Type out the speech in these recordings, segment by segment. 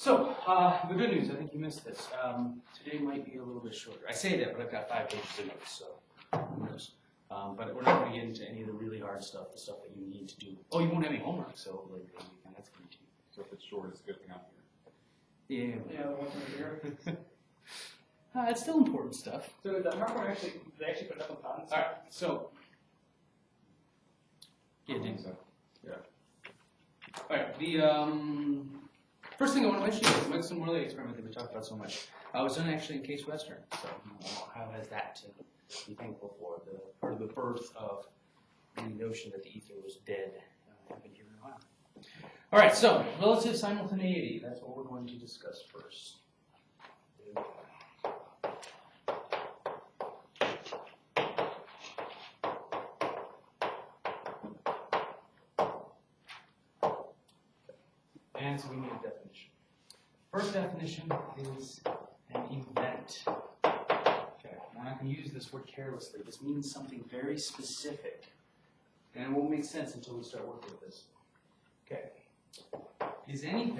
So, the good news, I think you missed this. Today might be a little bit shorter. I say that, but I've got 5 pages of notes, so who knows. But we're not going to get into any of the really hard stuff, the stuff that you need to do. Oh, you won't have any homework, so later in the weekend, that's good too. So if it's short, it's a good thing I'm here. Yeah. Yeah, the ones right here. It's still important stuff. So the hardware they actually put it up on patents. All right, so. Yeah, Dan. Yeah. All right, the first thing I want to mention is the Mixon Morley experiment that we talked about so much. I was done actually in Case Western, so how has that to be thankful for? The part of the birth of the notion that the ether was dead. I've been here in a while. All right, so relative simultaneity. That's what we're going to discuss first. And so we need a definition. First definition is an event. Okay, we're not going to use this word carelessly. This means something very specific. And it won't make sense until we start working with this. Okay. Is anything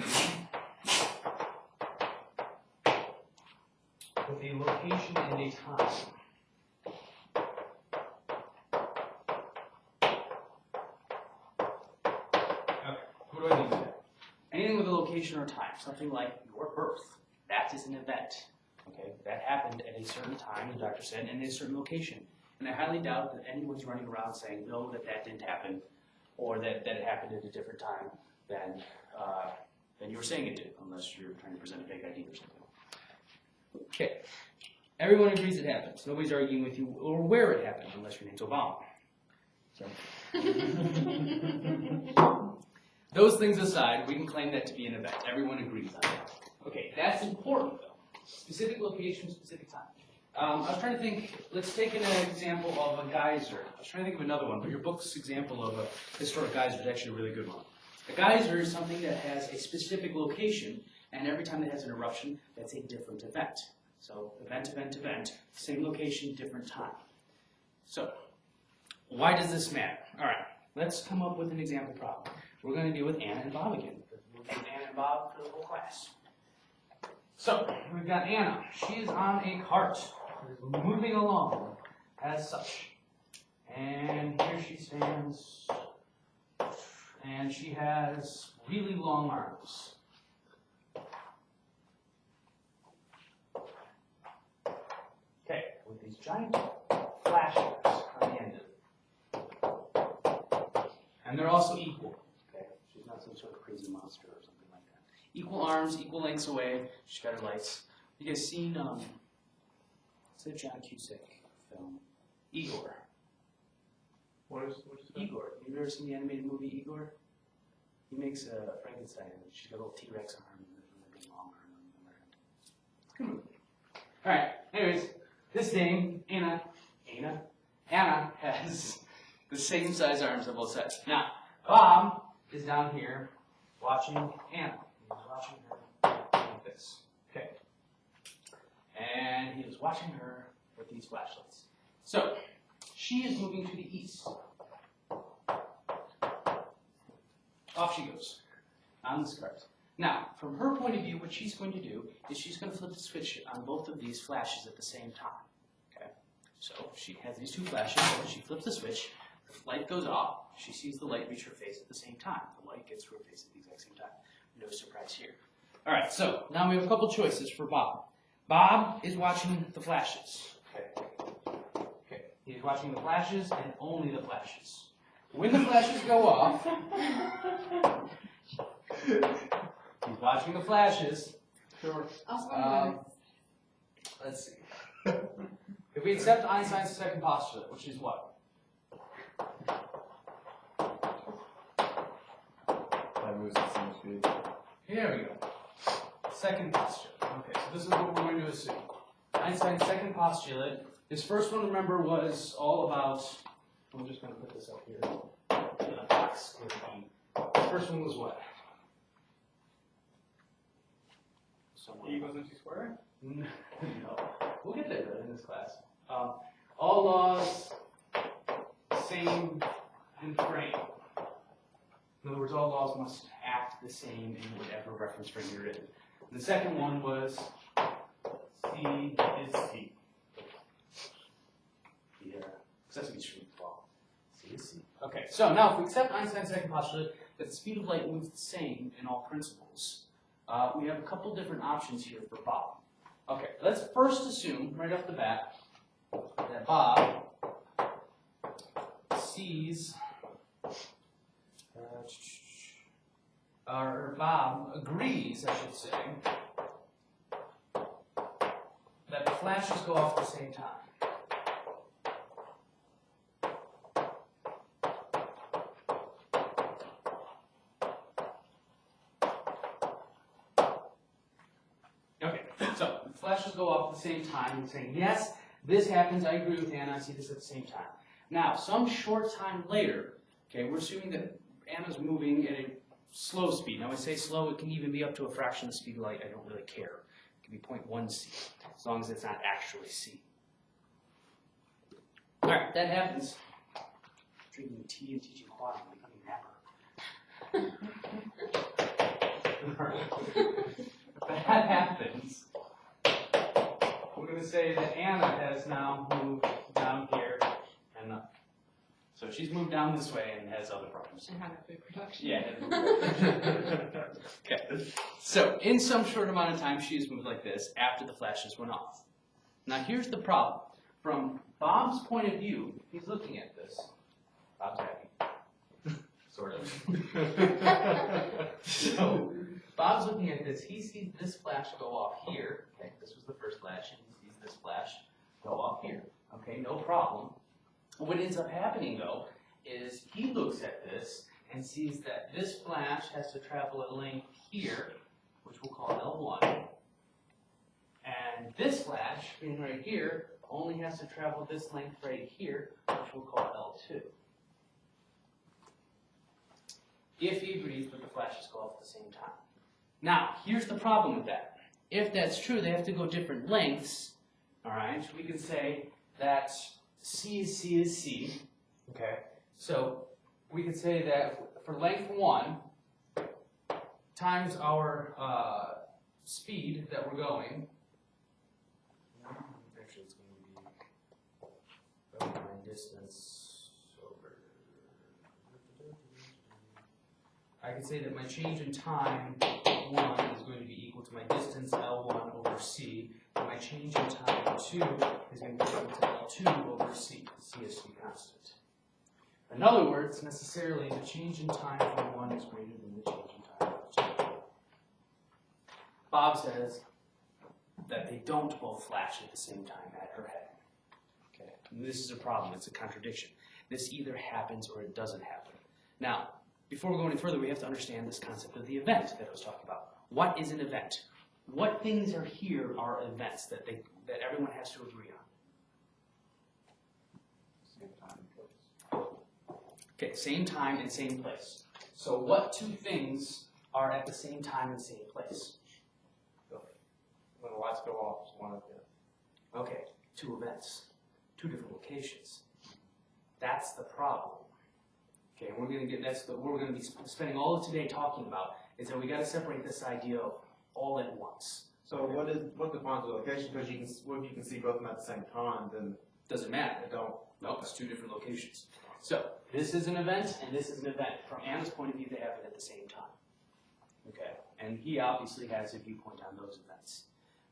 with a location and a time? Okay, what do I mean by that? Anything with a location or time, something like your birth, that is an event. Okay, that happened at a certain time, the doctor said, and in a certain location. And I highly doubt that anyone's running around saying, no, that didn't happen, or that it happened at a different time than you were saying it did, unless you're trying to present a fake ID or something. Okay, everyone agrees it happens. Nobody's arguing with you or where it happened, unless your name's Obama. So. Those things aside, we can claim that to be an event. Everyone agrees on that. Okay, that's important though. Specific location, specific time. I was trying to think, let's take an example of a geyser. I was trying to think of another one, but your book's example of a historic geyser is actually a really good one. A geyser is something that has a specific location, and every time it has an eruption, that's a different event. So event, event, event, same location, different time. So, why does this matter? All right, let's come up with an example problem. We're going to deal with Anna and Bob again. We'll do Anna and Bob for the whole class. So, we've got Anna. She is on a cart, moving along as such. And here she stands, and she has really long arms. Okay, with these giant flashers on the end of it. And they're also equal. She's not some sort of crazy monster or something like that. Equal arms, equal lengths away. She's got her lights. You guys seen, what's that John Cusack film? Igor. What is that? Igor. You ever seen the animated movie Igor? He makes a Frankenstein. She's got a little T-Rex arm and a big long arm on her head. It's a good movie. All right. Anyways, this dame, Anna has the same size arms on both sides. Now, Bob is down here watching Anna. He's watching her like this. Okay. And he is watching her with these flashlights. So, she is moving to the east. Off she goes on this cart. Now, from her point of view, what she's going to do is she's going to flip the switch on both of these flashes at the same time. Okay. So, she has these two flashes, so she flips the switch. The light goes off. She sees the light reach her face at the same time. The light gets to her face at the exact same time. No surprise here. All right, so now we have a couple choices for Bob. Bob is watching the flashes. Okay. He's watching the flashes and only the flashes. When the flashes go off, he's watching the flashes. Sure. Let's see. If we accept Einstein's second postulate, which is what? That moves at the same speed. Here we go. Second postulate. Okay, so this is what we're going to assume. Einstein's second postulate. His first one, remember, was all about. I'm just going to put this up here in a box. The first one was what? E equals MC squared? No. We'll get there in this class. All laws, same in frame. In other words, all laws must act the same in whatever reference frame you're in. And the second one was C is C. Yeah, accessory stream fall. C is C. Okay, so now if we accept Einstein's second postulate that the speed of light moves the same in all principles, we have a couple different options here for Bob. Okay, let's first assume right off the bat that Bob sees, or Bob agrees, I should say, that the flashes go off at the same time. Okay, so the flashes go off at the same time and saying, yes, this happens, I agree with Anna, I see this at the same time. Now, some short time later, okay, we're assuming that Anna's moving at a slow speed. Now, when I say slow, it can even be up to a fraction of the speed of light, I don't really care. It can be 0.1 c, as long as it's not actually c. Alright, that happens. Drinking tea and teaching quad and becoming napper. If that happens, we're going to say that Anna has now moved down here and up. So she's moved down this way and has other problems. And had a food production. Yeah. Okay. So in some short amount of time, she's moved like this after the flashes went off. Now here's the problem. From Bob's point of view, he's looking at this. Bob's happy. Sort of. So Bob's looking at this. He sees this flash go off here. Okay, this was the first flash, and he sees this flash go off here. Okay, no problem. What ends up happening, though, is he looks at this and sees that this flash has to travel a length here, which we'll call L1, and this flash, being right here, only has to travel this length right here, which we'll call L2. If he agrees that the flashes go off at the same time. Now, here's the problem with that. If that's true, they have to go different lengths, all right? We can say that C is C, okay? So we could say that for length 1 times our speed that we're going, actually it's going to be my distance over, I could say that my change in time 1 is going to be equal to my distance L1 over C, and my change in time 2 is going to be equal to L2 over C. C is to be constant. In other words, necessarily the change in time for 1 is greater than the change in time for 2. Bob says that they don't both flash at the same time at her head. Okay, and this is a problem. It's a contradiction. This either happens or it doesn't happen. Now, before we go any further, we have to understand this concept of the event that I was talking about. What is an event? What things are here are events that everyone has to agree on? Same time and place. Okay, same time and same place. So what two things are at the same time and same place? When the lights go off, it's one of them. Okay, two events, two different locations. That's the problem. Okay, and we're going to get, that's what we're going to be spending all of today talking about, is that we got to separate this idea of all at once. So what defines the location? Because you can, what if you can see both of them at the same time, then Doesn't matter. they don't. Nope, it's two different locations. So this is an event and this is an event. From Anna's point of view, they happen at the same time. Okay, and he obviously has a viewpoint on those events.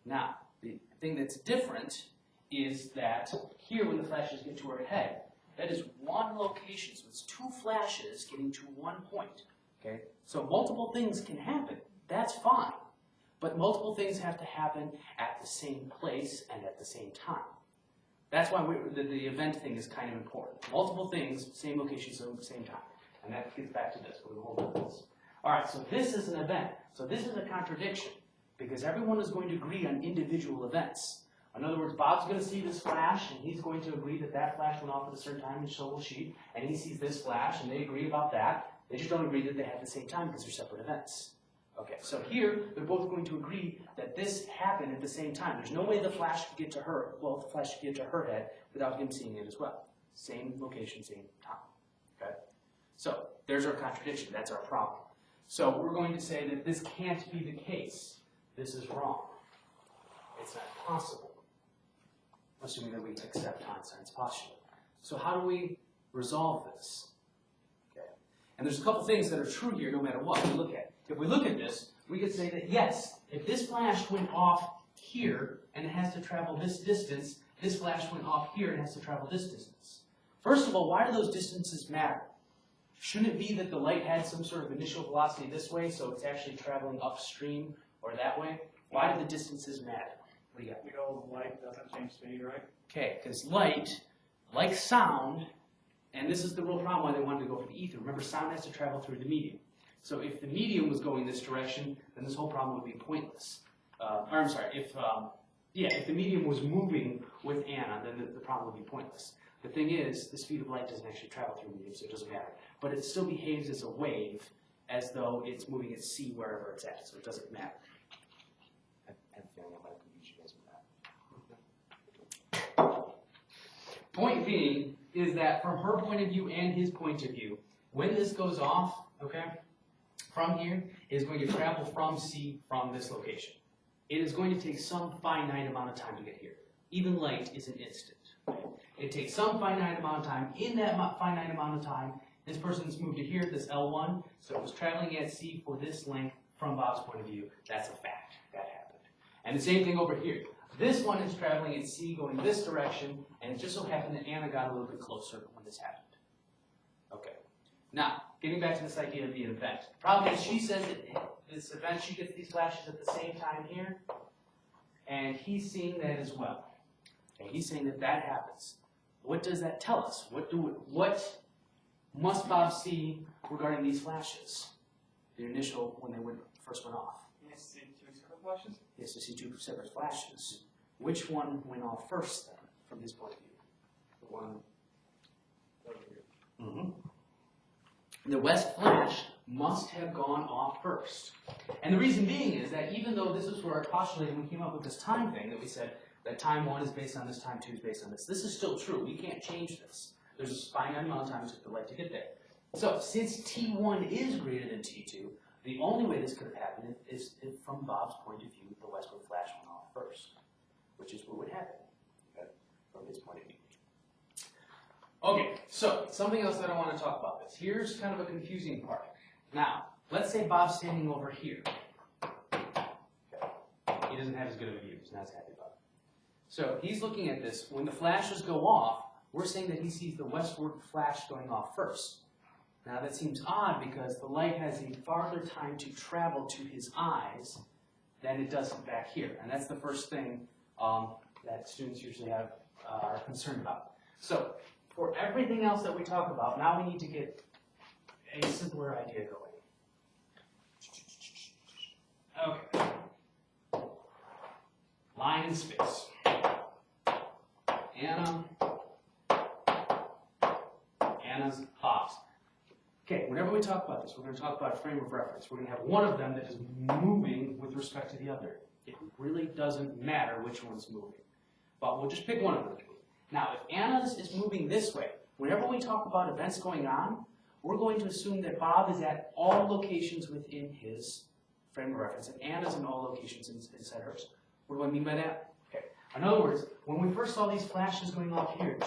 Now, the thing that's different is that here when the flashes get to her head, that is one location. So it's two flashes getting to one point. Okay, so multiple things can happen. That's fine. But multiple things have to happen at the same place and at the same time. That's why the event thing is kind of important. Multiple things, same location, same time. And that gets back to this. We'll hold on to this. All right, so this is an event. So this is a contradiction because everyone is going to agree on individual events. In other words, Bob's going to see this flash, and he's going to agree that that flash went off at a certain time, and so will she. And he sees this flash, and they agree about that. They just don't agree that they have the same time because they're separate events. Okay, so here, they're both going to agree that this happened at the same time. There's no way the flash could get to her, well, the flash could get to her head without him seeing it as well. Same location, same time. Okay? So, there's our contradiction. That's our problem. So, we're going to say that this can't be the case. this is wrong. It's not possible, assuming that we accept Einstein's postulate. So how do we resolve this? Okay. And there's a couple things that are true here no matter what we look at. If we look at this, we could say that yes, if this flash went off here and it has to travel this distance, this flash went off here and has to travel this distance. First of all, why do those distances matter? Shouldn't it be that the light had some sort of initial velocity this way, so it's actually traveling upstream or that way? Why do the distances matter? What do you got? Because light doesn't change speed, right? Okay, because light, like sound, and this is the real problem why they wanted to go for the ether. Remember, sound has to travel through the medium. So if the medium was going this direction, then this whole problem would be pointless. If the medium was moving with anion, then the problem would be pointless. The thing is, the speed of light doesn't actually travel through medium, so it doesn't matter. But it still behaves as a wave, as though it's moving at c wherever it's at, so it doesn't matter. I have a feeling I might confuse you guys with that. Point being is that from her point of view and his point of view, when this goes off, okay, from here, it is going to travel from C from this location. It is going to take some finite amount of time to get here. Even light is an instant. It takes some finite amount of time. In that finite amount of time, this person's moved it here, this L1, so it was traveling at C for this length from Bob's point of view. That's a fact. That happened. And the same thing over here. This one is traveling at C going this direction, and it just so happened that Anna got a little bit closer when this happened. Okay. Now, getting back to this idea of the event. The problem is she says that this event, she gets these flashes at the same time here, and he's seeing that as well. Okay, he's saying that that happens. What does that tell us? What must Bob see regarding these flashes? The initial, when they first went off. You see two separate flashes? He has to see two separate flashes. Which one went off first then, from his point of view? The one over here. Mm-hmm. The west flash must have gone off first. And the reason being is that even though this is where our postulated when we came up with this time thing that we said that time 1 is based on this, time 2 is based on this. This is still true. We can't change this. There's a finite amount of time it took the light to get there. So since T1 is greater than T2, the only way this could have happened is if from Bob's point of view, the westward flash went off first, which is what would happen, okay, from his point of view. Okay, so something else that I want to talk about this. Here's kind of a confusing part. Now, let's say Bob's standing over here. Okay. He doesn't have as good of a view. He's not as happy about it. So he's looking at this. When the flashes go off, we're saying that he sees the westward flash going off first. Now that seems odd because the light has a farther time to travel to his eyes than it does back here. And that's the first thing that students usually are concerned about. So for everything else that we talk about, now we need to get a simpler idea going. Okay. Line in space. Anna's Bob's. Okay, whenever we talk about this, we're going to talk about a frame of reference. We're going to have one of them that is moving with respect to the other. It really doesn't matter which one's moving. But we'll just pick one of them. Now, if Anna's is moving this way, whenever we talk about events going on, we're going to assume that Bob is at all locations within his frame of reference, and Anna's in all locations inside hers. What do I mean by that? Okay. In other words, when we first saw these flashes going off here,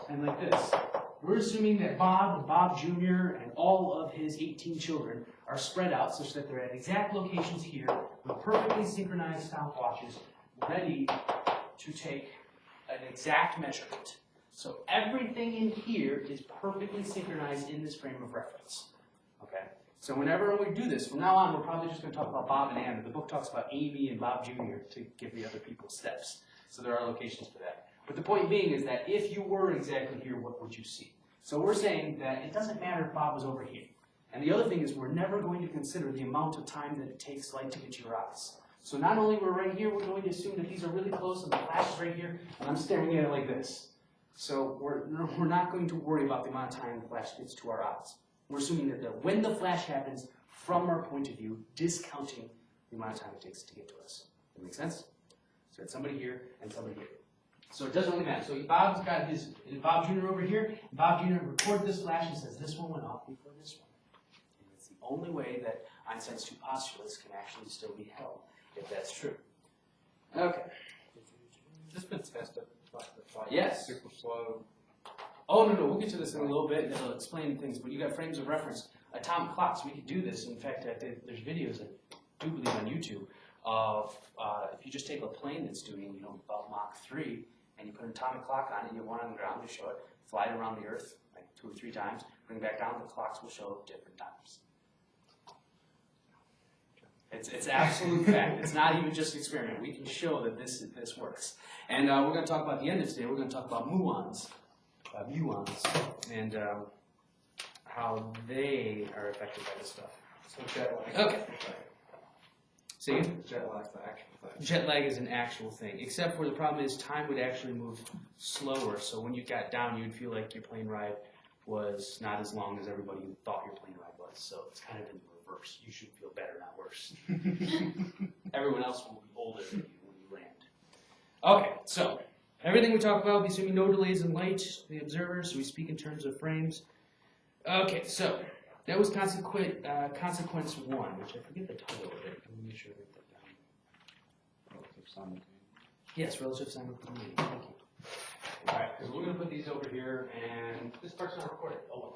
and like this, we're assuming that Bob Jr., and all of his 18 children are spread out such that they're at exact locations here with perfectly synchronized stopwatches ready to take an exact measurement. So everything in here is perfectly synchronized in this frame of reference. Okay? So whenever we do this, from now on, we're probably just going to talk about Bob and Anna. The book talks about Amy and Bob Jr. to give the other people steps. So there are locations for that. But the point being is that if you were exactly here, what would you see? So we're saying that it doesn't matter if Bob was over here. And the other thing is we're never going to consider the amount of time that it takes light to get to your eyes. So not only we're right here, we're going to assume that these are really close and the flash is right here, and I'm staring at it like this. So we're not going to worry about the amount of time the flash gets to our eyes. We're assuming that when the flash happens, from our point of view, discounting the amount of time it takes to get to us. That make sense? So it's somebody here and somebody here. So it doesn't really matter. So Bob's got his Bob Jr. over here, and Bob Jr. records this flash and says this one went off before this one. And it's the only way that Einstein's two postulates can actually still be held, if that's true. Okay. This been tested, like the flight. Yes. Super slow. Oh, no, we'll get to this in a little bit, and it'll explain things, but you got frames of reference. Atomic clocks, we could do this. In fact, there's videos, I do believe, on YouTube of if you just take a plane that's doing, about Mach 3, and you put an atomic clock on it, and you have one on the ground to show it, fly it around the Earth like 2 or 3 times, bring it back down, the clocks will show different times. It's absolute fact. It's not even just an experiment. We can show that this works. And we're going to talk about the end of today. We're going to talk about muons, and how they are affected by this stuff. So jet lag. Okay. See? Jet lag's the actual thing. Jet lag is an actual thing, except for the problem is time would actually move slower. So when you got down, you'd feel like your plane ride was not as long as everybody thought your plane ride was. So it's kind of in reverse. You should feel better, not worse. Everyone else will be older than you when you land. Okay, so everything we talk about, we assuming no delays in light, the observer, so we speak in terms of frames. Okay, so that was consequence 1, which I forget the title of it. Let me make sure I write that down. Relative simultaneity. Yes, relative simultaneity. Thank you. All right, because we're going to put these over here, and this part's not recorded. Oh,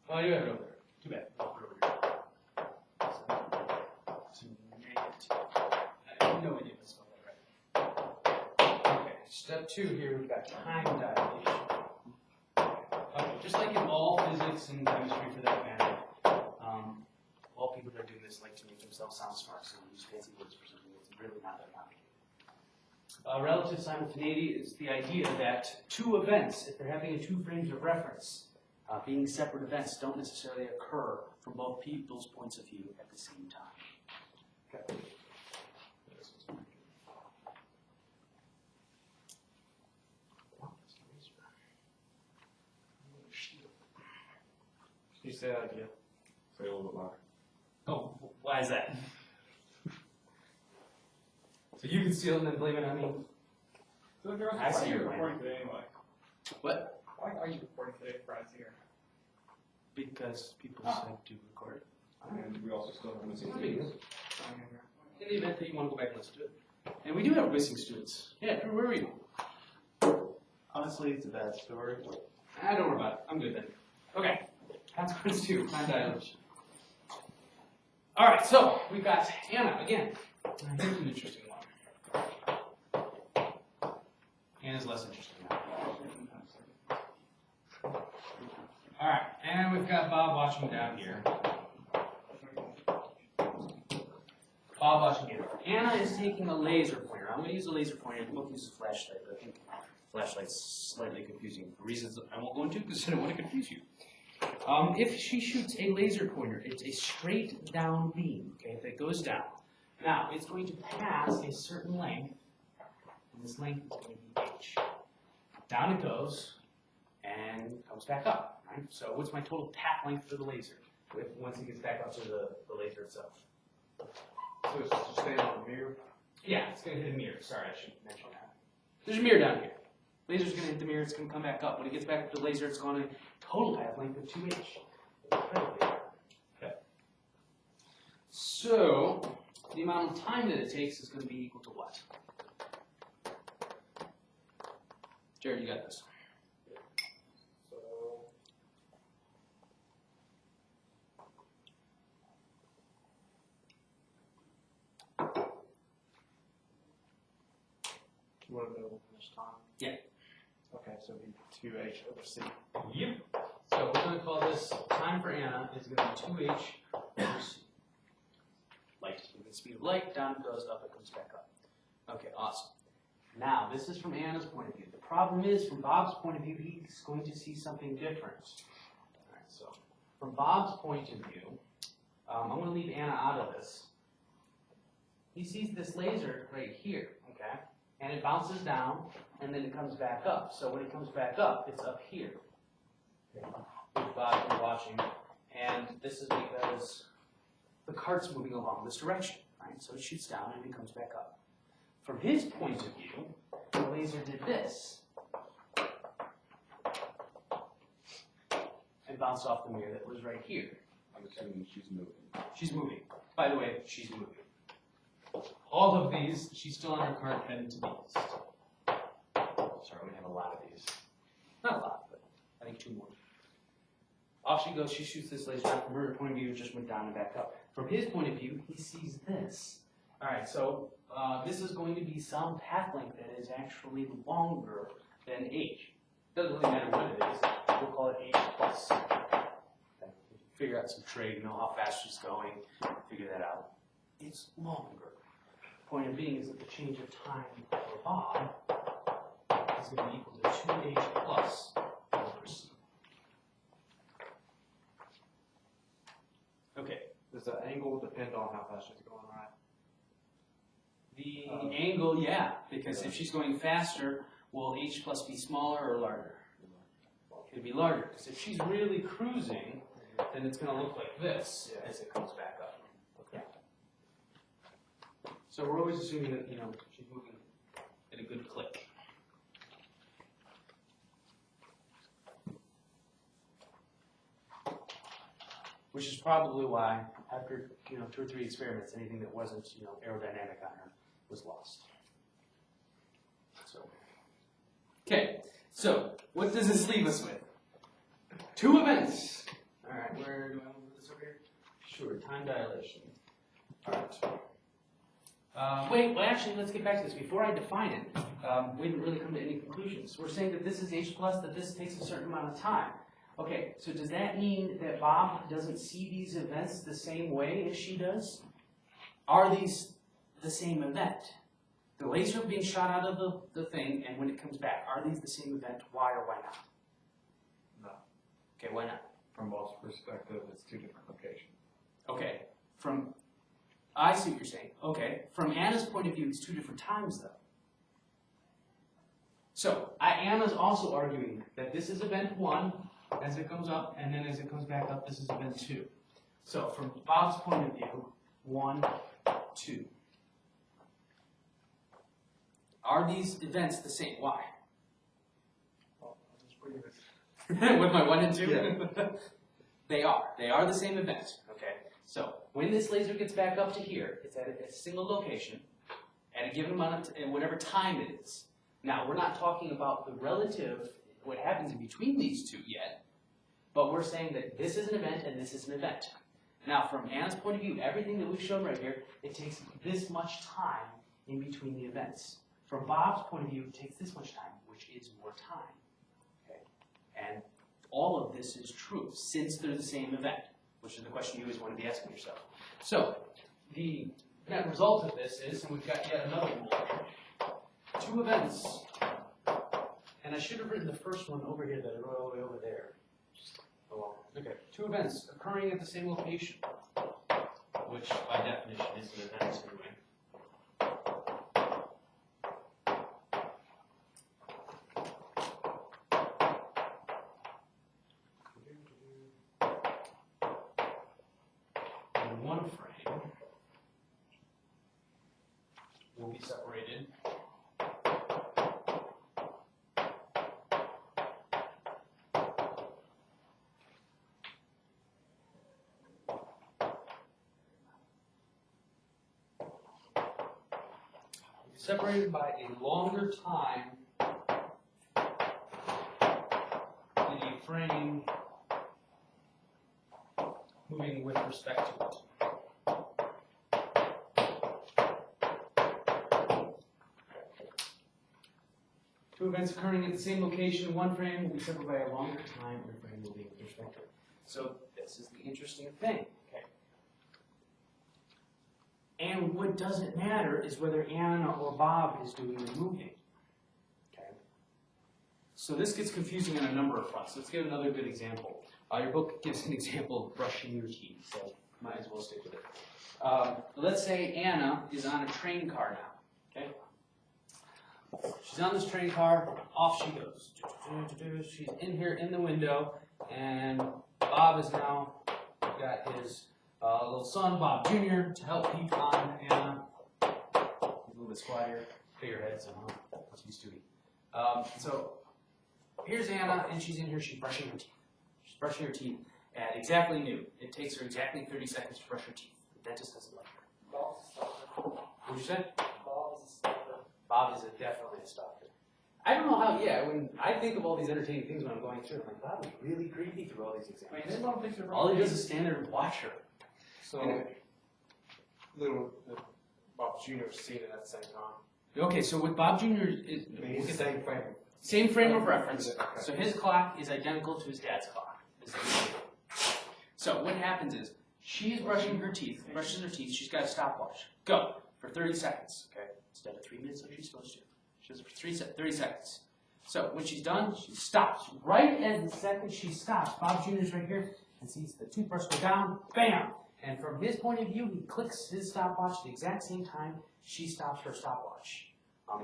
oh, you have it over there. Too bad. I'll put it over here. I have no idea if I spelled that right. Okay, step 2 here, we've got time dilation. Okay, just like in all physics and chemistry for that matter, all people that are doing this like to make themselves sound smart, so they use fancy words for something that's really not that complicated. Relative simultaneity is the idea that 2 events, if they're having a 2 frames of reference, being separate events, don't necessarily occur from both people's points of view at the same time. Okay. Can you say that again? Say it a little bit louder. Oh, why is that? So you can steal it and then blame it on me? So if you're I see your recording today anyway. What? Why are you recording today if Brad's here? Because people said to record it. And we also still have missing Not a big students. deal. In the event that you want to go back and listen to it. And we do have missing students. Yeah, Drew, where were you? Honestly, it's a bad story. Don't worry about it. I'm good then. Okay. Consequence 2, time dilation. All right, so we've got Anna again. Here's an interesting one. Anna's less interesting now. All right, and we've got Bob watching down here. Bob watching here. Anna is taking a laser pointer. I'm going to use a laser pointer. We won't use a flashlight, but I think flashlight's slightly confusing. For reasons I won't go into because I don't want to confuse you. If she shoots a laser pointer, it's a straight down beam, okay, if it goes down. Now, it's going to pass a certain length, and this length is going to be h. Down it goes, and comes back up, right? So what's my total path length for the laser once it gets back up to the laser itself? So it's just staying on the mirror? Yeah, it's going to hit a mirror. Sorry, I should mention that. There's a mirror down here. Laser's going to hit the mirror, it's going to come back up. When it gets back up to the laser, it's going to total path length of 2h. Okay. So, the amount of time that it takes is going to be equal to what? Jared, you got this. So, you want to know how much time? Yeah. Okay, so it'd be 2h over c. Yep. So we're going to call this time for Anna is going to be 2h over c. Light. With the speed of light, down it goes, up it comes back up. Okay, awesome. Now, this is from Anna's point of view. The problem is, from Bob's point of view, he's going to see something different. All right, so from Bob's point of view, I'm going to leave Anna out of this. He sees this laser right here, okay? And it bounces down, and then it comes back up. So when it comes back up, it's up here. If Bob is watching. And this is because the cart's moving along this direction, right? So it shoots down and it comes back up. From his point of view, the laser did this. it bounced off the mirror that was right here. I'm assuming she's moving. She's moving. By the way, she's moving. All of these, she's still on her cart heading to the east. Sorry, we have a lot of these. Not a lot, but I think 2 more. Off she goes, she shoots this laser. From her point of view, it just went down and back up. From his point of view, he sees this. All right, so this is going to be some path length that is actually longer than h. Doesn't really matter what it is. We'll call it h plus. Okay. Figure out some trig, know how fast she's going, figure that out. It's longer. Point of being is that the change of time for Bob is going to be equal to 2h plus over c. Okay. Does the angle depend on how fast she's going, right? The angle, yeah, because if she's going faster, will h plus be smaller or larger? It'd be larger, because if she's really cruising, then it's going to look like this as it comes back up. Okay. So we're always assuming that, she's moving at a good click. Which is probably why, after 2 or 3 experiments, anything that wasn't aerodynamic on her was lost. So, okay. So what does this leave us with? 2 events. All right. Where do I move this over here? Sure. Time dilation. All right. Wait. Well, actually, let's get back to this. Before I define it, we didn't really come to any conclusions. We're saying that this is h plus, that this takes a certain amount of time. Okay, so does that mean that Bob doesn't see these events the same way as she does? Are these the same event? The laser being shot out of the thing, and when it comes back, are these the same event? Why or why not? No. Okay, why not? From Bob's perspective, it's 2 different locations. Okay, I see what you're saying. Okay, from Anna's point of view, it's 2 different times, though. So, Anna's also arguing that this is event 1, as it comes up, and then as it comes back up, this is event 2. So from Bob's point of view, 1, 2. Are these events the same? Why? With my 1 and 2? Yeah. They are. They are the same event. Okay. So when this laser gets back up to here, it's at a single location at a given amount of whatever time it is. Now we're not talking about the relative, what happens in between these 2 yet, but we're saying that this is an event and this is an event. Now from Anna's point of view, everything that we've shown right here, it takes this much time in between the events. From Bob's point of view, it takes this much time, which is more time. Okay? And all of this is true since they're the same event, which is the question you always want to be asking yourself. So the net result of this is, and we've got yet another rule, 2 events. And I should have written the first one over here that I wrote all the way over there. Oh well. Okay. 2 events occurring at the same location, which by definition is an event anyway. And 1 frame will be separated . Separated by a longer time in a frame moving with respect to it. Two events occurring at the same location, 1 frame will be separated by a longer time in a frame moving with respect to it. So this is the interesting thing. Okay. And what doesn't matter is whether Anna or Bob is doing the moving. Okay. So this gets confusing on a number of fronts. Let's get another good example. Your book gives an example of brushing your teeth, so might as well stick with it. Let's say Anna is on a train car now. Okay. She's on this train car. Off she goes. She's in here in the window, and Bob is now got his little son, Bob Jr., to help keep on Anna. He's a little bit squattier, bigger head somehow. That's what he's doing. So here's Anna, and she's in here. She's brushing her teeth. She's brushing her teeth at exactly noon. It takes her exactly 30 seconds to brush her teeth. The dentist doesn't like her. What did you say? Bob is definitely a stalker. I don't know how, when I think of all these entertaining things when I'm going through, I'm like, Bob is really creepy through all these examples. All he does is stand there and watch her. So, Bob Jr. seen it at the same time. Okay, so with Bob Jr. is I mean, he's the same frame. same frame of reference. Okay. So his clock is identical to his dad's clock. So what happens is she's brushing her teeth, brushes her teeth. She's got a stopwatch. Go for 30 seconds. Okay, instead of 3 minutes like she's supposed to. She does it for 30 seconds. So when she's done, she stops. Right as the second she stops, Bob Jr.'s right here and sees the toothbrush go down. Bam! And from his point of view, he clicks his stopwatch at the exact same time she stops her stopwatch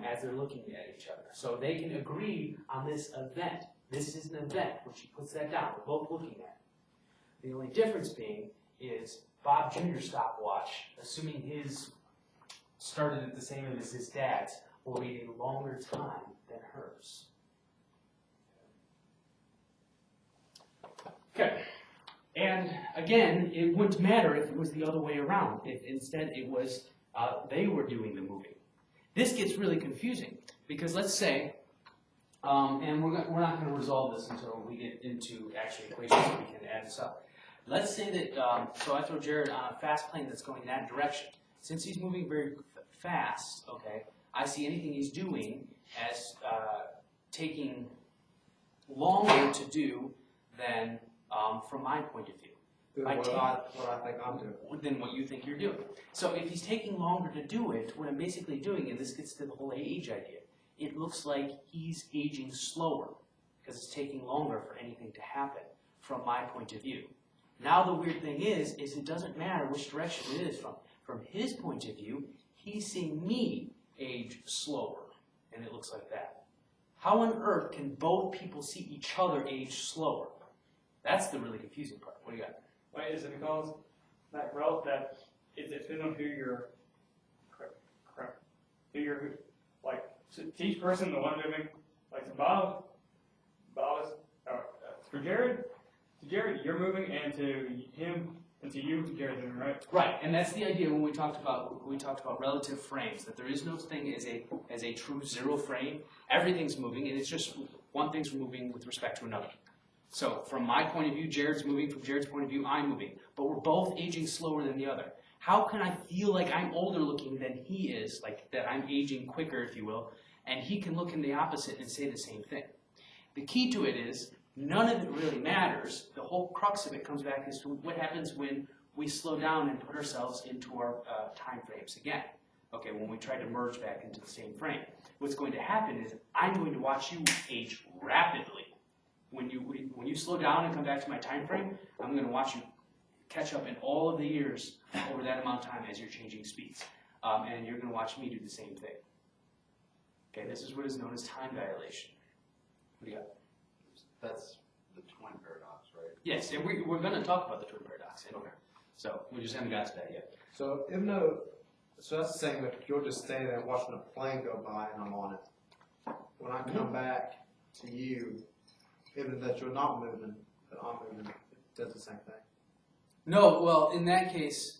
as they're looking at each other. So they can agree on this event. This is an event when she puts that down. We're both looking at it. The only difference being is Bob Jr.'s stopwatch, assuming his started at the same as his dad's, will be a longer time than hers. Okay. And again, it wouldn't matter if it was the other way around. If instead it was they were doing the moving. This gets really confusing because let's say, and we're not going to resolve this until we get into actual equations so we can add this up. Let's say that, so I throw Jared on a fast plane that's going that direction. Since he's moving very fast, okay, I see anything he's doing as taking longer to do than from my point of view. What I think I'm doing. Than what you think you're doing. So if he's taking longer to do it, what I'm basically doing, and this gets to the whole age idea, it looks like he's aging slower because it's taking longer for anything to happen from my point of view. Now the weird thing is it doesn't matter which direction it is from. From his point of view, he's seeing me age slower, and it looks like that. How on earth can both people see each other age slower? That's the really confusing part. What do you got? Wait, is it because that it's depending on who you're, like, to each person, the one moving, like to Bob is, for Jared, you're moving, and to him, and to you, Jared's moving, right? Right, and that's the idea when we talked about relative frames, that there is no thing as a true zero frame. Everything's moving, and it's just one thing's moving with respect to another. So from my point of view, Jared's moving. From Jared's point of view, I'm moving. But we're both aging slower than the other. How can I feel like I'm older looking than he is, like that I'm aging quicker, if you will, and he can look in the opposite and say the same thing? The key to it is none of it really matters. The whole crux of it comes back as to what happens when we slow down and put ourselves into our time frames again. Okay, when we try to merge back into the same frame. What's going to happen is I'm going to watch you age rapidly. When you slow down and come back to my time frame, I'm going to watch you catch up in all of the years over that amount of time as you're changing speeds. And you're going to watch me do the same thing. Okay, this is what is known as time dilation. What do you got? That's the twin paradox, right? Yes, and we're going to talk about the twin paradox. Okay. So we just haven't got to that yet. So so that's the same if you're just standing there watching a plane go by and I'm on it. When I come back to you, even that you're not moving, but I'm moving, it does the same thing. No, well, in that case,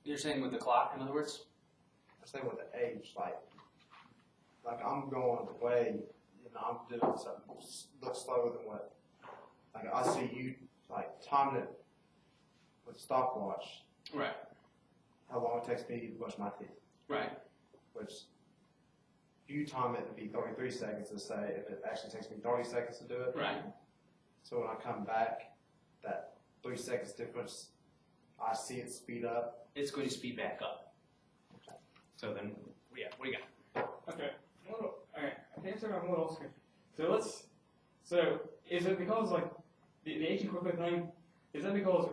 you're saying with the clock, in other words? I'm saying with the age, like I'm going away, I'm doing something looks slower than what, like I see you, like timing it with stopwatch, Right. how long it takes me to brush my teeth, Right. which you time it to be 33 seconds to say if it actually takes me 30 seconds to do it. Right. So when I come back, that 3 seconds difference, I see it speed up. It's going to speed back up. So then, yeah, what do you got? Okay. Alright, I think I'm what else. So is it because like the aging quickly thing? Is that because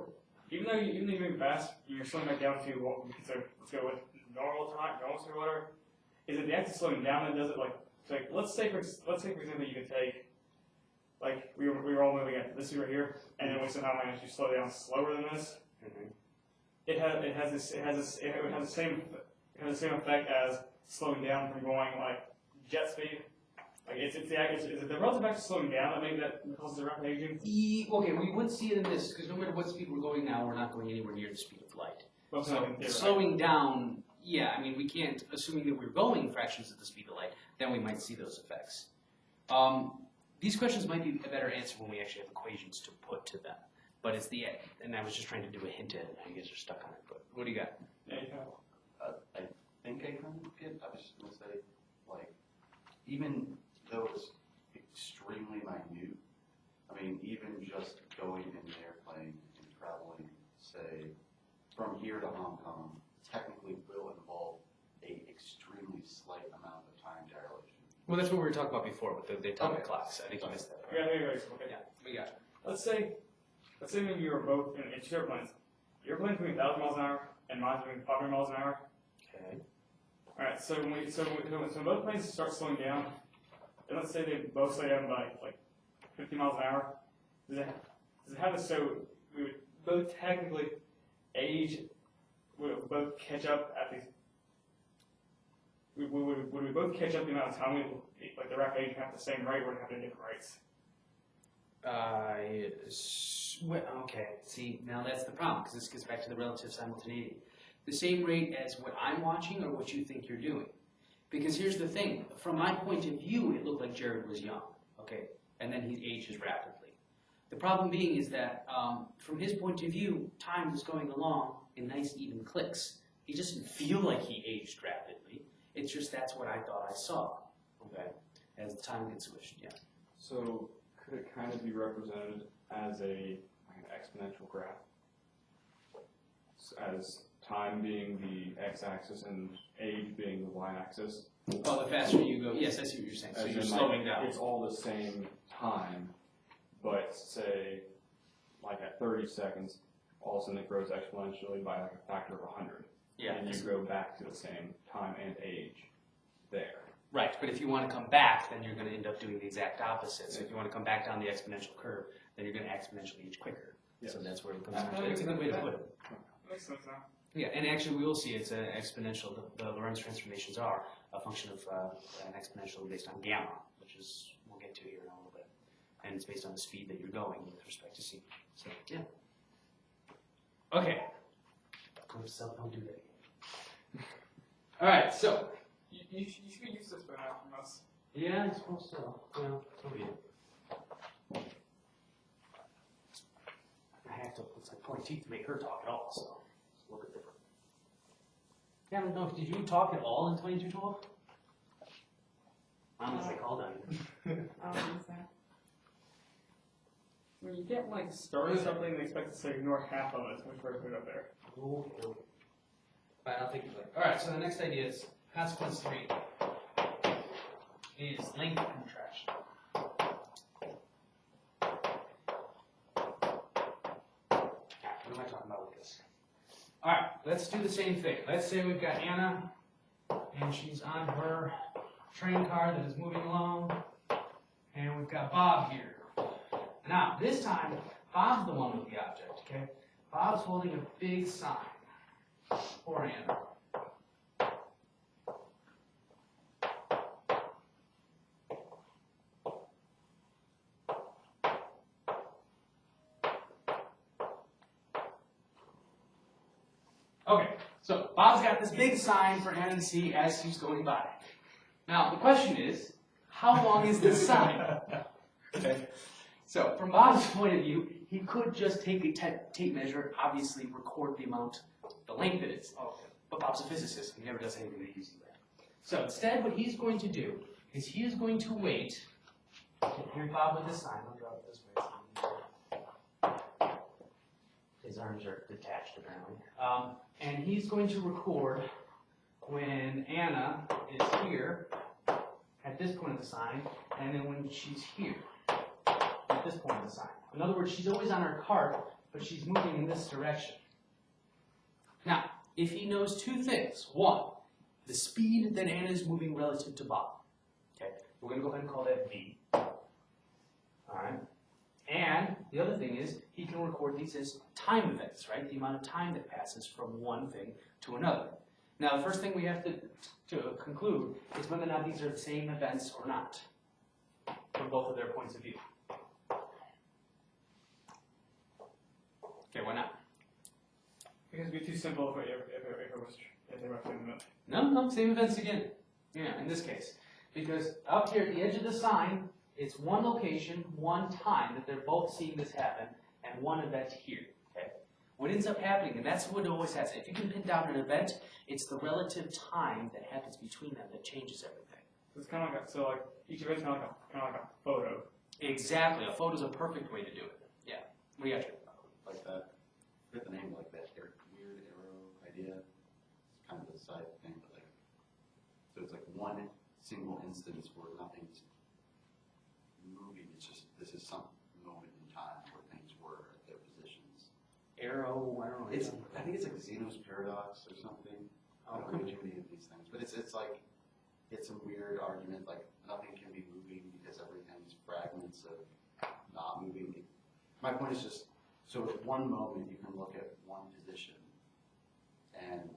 even though you move fast, you're slowing back down to what we consider, let's go with normal time, normal or whatever? Is it the act of slowing down that does it? Like let's say for example you could take like we were all moving at this right here, and then we somehow managed to slow down slower than this. Mm-hmm. It has the same effect as slowing down from going like jet speed? Like, is it the relative axis slowing down that causes the rapid aging? Okay, we would see it in this, because no matter what speed we're going now, we're not going anywhere near the speed of light. Well, So in theory, slowing down, yeah, I mean, we can't, assuming that we're going fractions of the speed of light, then we might see those effects. These questions might be a better answer when we actually have equations to put to them. But it's the, and I was just trying to do a hint at it, and you guys are stuck on it, but what do you got? Yeah, you have. I think I kind of get, I was just gonna say, like, even though it's extremely minute, I mean, even just going in an airplane and traveling, say, from here to Hong Kong, technically will involve a extremely slight amount of time dilation. Well, that's what we were talking about before with the atomic clocks. I think you missed that. Yeah, anyways, okay. Yeah, we got it. Let's say maybe you were both in two airplanes. Your airplane's moving 1,000 miles an hour, and mine's moving 500 miles an hour. Okay. All right, so when both planes start slowing down, and let's say they both slow down by like 50 miles an hour, does it have this so we would both technically age, would both catch up at these, would we both catch up the amount of time we, like the rapid aging have the same rate, or would it have different rates? Okay, see, now that's the problem, because this gets back to the relative simultaneity. The same rate as what I'm watching or what you think you're doing. Because here's the thing, from my point of view, it looked like Jared was young, okay? And then he ages rapidly. The problem being is that from his point of view, time was going along in nice even clicks. He doesn't feel like he aged rapidly. It's just that's what I thought I saw, okay? As the time gets switched, yeah. So could it kind of be represented as an exponential graph? As time being the x-axis and age being the y-axis? Oh, the faster you go, yes, I see what you're saying. So As you're in, slowing down. It's all the same time, but say, like at 30 seconds, all of a sudden it grows exponentially by like a factor of 100. Yeah. And you go back to the same time and age there. Right, but if you want to come back, then you're going to end up doing the exact opposite. So if you want to come back down the exponential curve, then you're going to exponentially age quicker. Yes. So that's where it comes down to. It's a good way to put it. Makes sense now. Yeah, and actually we will see it's an exponential. The Lorentz transformations are a function of an exponential based on gamma, which is we'll get to here in a little bit, and it's based on the speed that you're going with respect to c. So yeah. Okay. Don't do that again. All right. So You should use this by now from us. yeah, I suppose so. Well, so be it. I have to. It's like pulling teeth to make her talk at all. So. It's a little bit different. Yeah, I don't know. Did you talk at all in 2212? Honestly, called on you. When you get like started something and expect to ignore half of it, which we're put up there. Okay. Alright, I'll take it later. Alright, so the next idea is consequence 3 is length contraction. What am I talking about with this? Alright, let's do the same thing. Let's say we've got Anna, and she's on her train car that is moving along, and we've got Bob here. Now, this time, Bob's the one with the object, okay? Bob's holding a big sign for Anna. Okay, so Bob's got this big sign for Anna to see as she's going by. Now, the question is, how long is this sign? Okay. So, from Bob's point of view, he could just take a tape measure, obviously record the amount, the length it is. Oh, but Bob's a physicist, he never does anything the easy way. So, instead, what he's going to do is he is going to wait. Here's Bob with his sign. I'll draw it this way. His arms are detached, apparently. And he's going to record when Anna is here, at this point of the sign, and then when she's here, at this point of the sign. In other words, she's always on her cart, but she's moving in this direction. Now, if he knows two things. One, the speed that Anna is moving relative to Bob. Okay, we're going to go ahead and call that v. Alright. And the other thing is, he can record these as time events, right? The amount of time that passes from one thing to another. Now, the first thing we have to conclude is whether or not these are the same events or not, from both of their points of view. Okay, why not? Because it'd be too simple if they were same event. No, same events again. Yeah, in this case. Because up here at the edge of the sign, it's one location, one time that they're both seeing this happen, and one event here. Okay? What ends up happening, and that's what it always has, if you can pin down an event, it's the relative time that happens between them that changes everything. So it's kind of like each event's kind of like a photo. Exactly. A photo's a perfect way to do it. Yeah. What do you got, Drew? Like that, with the name like that, weird arrow idea, it's kind of a side thing, but like, so it's like one single instance where nothing's moving, it's just, this is some moment in time where things were at their positions. Arrow, I don't know. I think it's like Zeno's paradox or something. I don't know any of these things, but it's like, it's a weird argument, like nothing can be moving because everything's fragments of not moving. My point is just, so at one moment you can look at one position and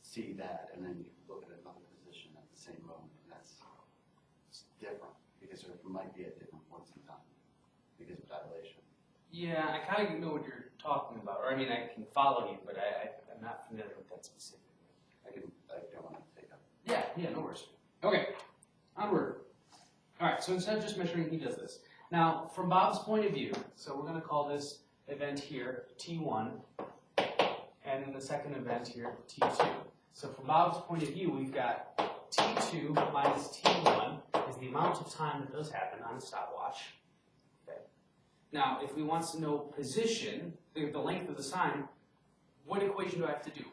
see that, and then you can look at another position at the same moment, and that's different, because it might be at different points in time, because of dilation. Yeah, I kind of know what you're talking about. Or, I mean, I can follow you, but I'm not familiar with that specifically. I don't want to take up. Yeah, no worries. Okay, onward. All right, so instead of just measuring, he does this. Now, from Bob's point of view, so we're going to call this event here T1, and then the second event here T2. So from Bob's point of view, we've got T2 minus T1 is the amount of time that does happen on a stopwatch. Okay. Now, if we want to know position, the length of the sign, what equation do I have to do?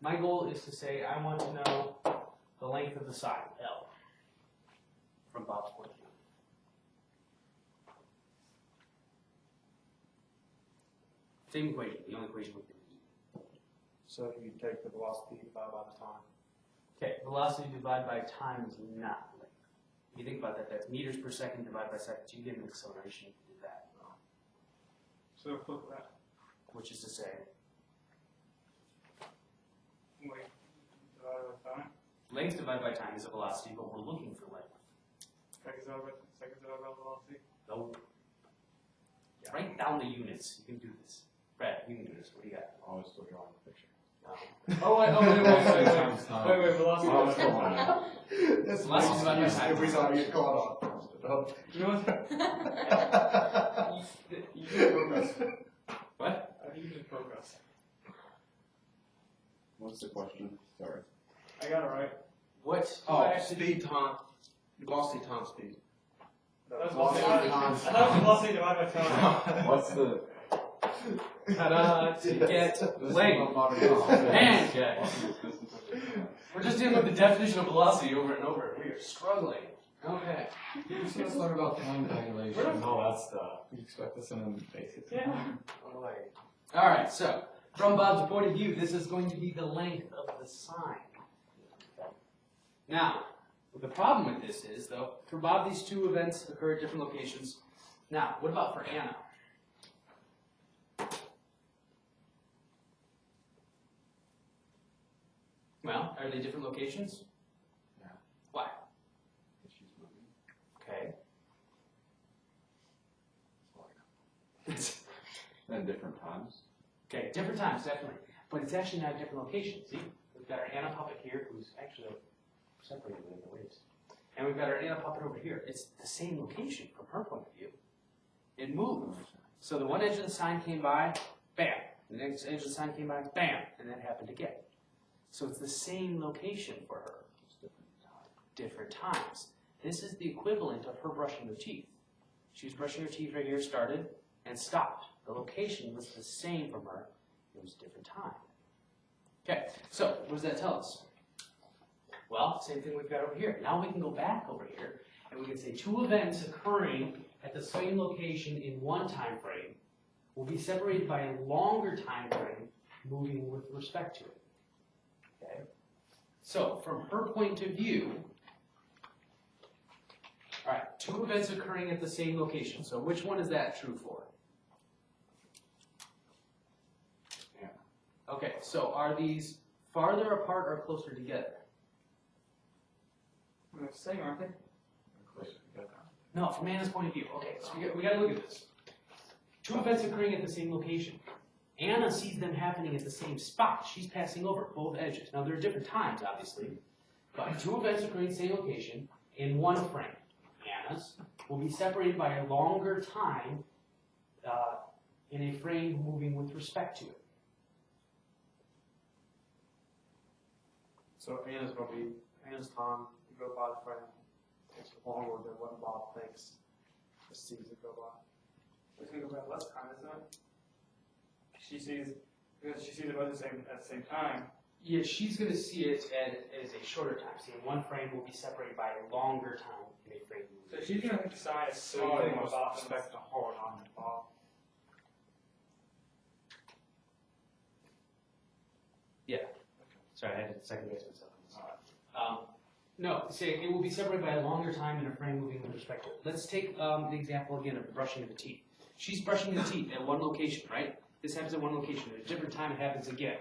My goal is to say I want to know the length of the sign, L, from Bob's point of view. Same equation, the only equation we can use. So you take the velocity divided by the time. Okay, velocity divided by time is not length. If you think about that, that's meters per second divided by seconds. You get an acceleration if you do that. So flip that. Which is to say, Wait, divided by time. length divided by time is a velocity, but we're looking for length. Seconds divided by velocity. Nope. Write down the units. You can do this. Brad, you can do this. What do you got? I was still drawing the picture. Wait, velocity divided by time. That's Velocity divided by time. Every time you get caught on. You know what? You just progress. What? I think you just progress. What's the question? Sorry. I got it right. What? Oh, speed time, velocity time speed. That's Velocity velocity times. I thought it was velocity divided by time. What's the Ta-da, to get length. Man, guys. We're just dealing with the definition of velocity over and over. We are struggling. Okay. You're just gonna learn about time dilation and all that stuff. You expect this in a basic. Yeah. All right, so from Bob's point of view, this is going to be the length of the sign. Now, the problem with this is, though, for Bob, these two events occur at different locations. Now, what about for Anna? Well, are they different locations? Yeah. Why? She's moving. Okay. At different times. Okay, different times, definitely. But it's actually not a different location. See? We've got our Anna puppet here, who's actually separated in the waves. And we've got our Anna puppet over here. It's the same location from her point of view. It moved. So the one edge of the sign came by, bam. The next edge of the sign came by, bam. And that happened again. So it's the same location for her. Just different times. This is the equivalent of her brushing her teeth. She was brushing her teeth right here, started, and stopped. The location was the same from her. It was a different time. Okay, so what does that tell us? Well, same thing we've got over here. Now we can go back over here, and we can say two events occurring at the same location in one time frame will be separated by a longer time frame moving with respect to it. Okay? So, from her point of view, all right, two events occurring at the same location. So which one is that true for? Yeah. Okay, so are these farther apart or closer together? They're the same, aren't they? No, from Anna's point of view. Okay, so we got to look at this. Two events occurring at the same location. Anna sees them happening at the same spot. She's passing over both edges. Now, there are different times, obviously, but two events occurring at the same location in one frame. Anna's will be separated by a longer time in a frame moving with respect to it. So Anna's time to go by the frame takes longer than what Bob thinks the season go by. It's gonna go by less time, isn't it? She sees it both at the same time. Yeah, she's going to see it as a shorter time. See, one frame will be separated by a longer time in a frame. So she's gonna have to decide a So smaller you than what Bob expect to hold on to Bob. Sorry, I had to second guess myself. No, say it will be separated by a longer time in a frame moving with respect to it. Let's take the example again of brushing of the teeth. She's brushing the teeth at one location, right? This happens at one location. At a different time, it happens again.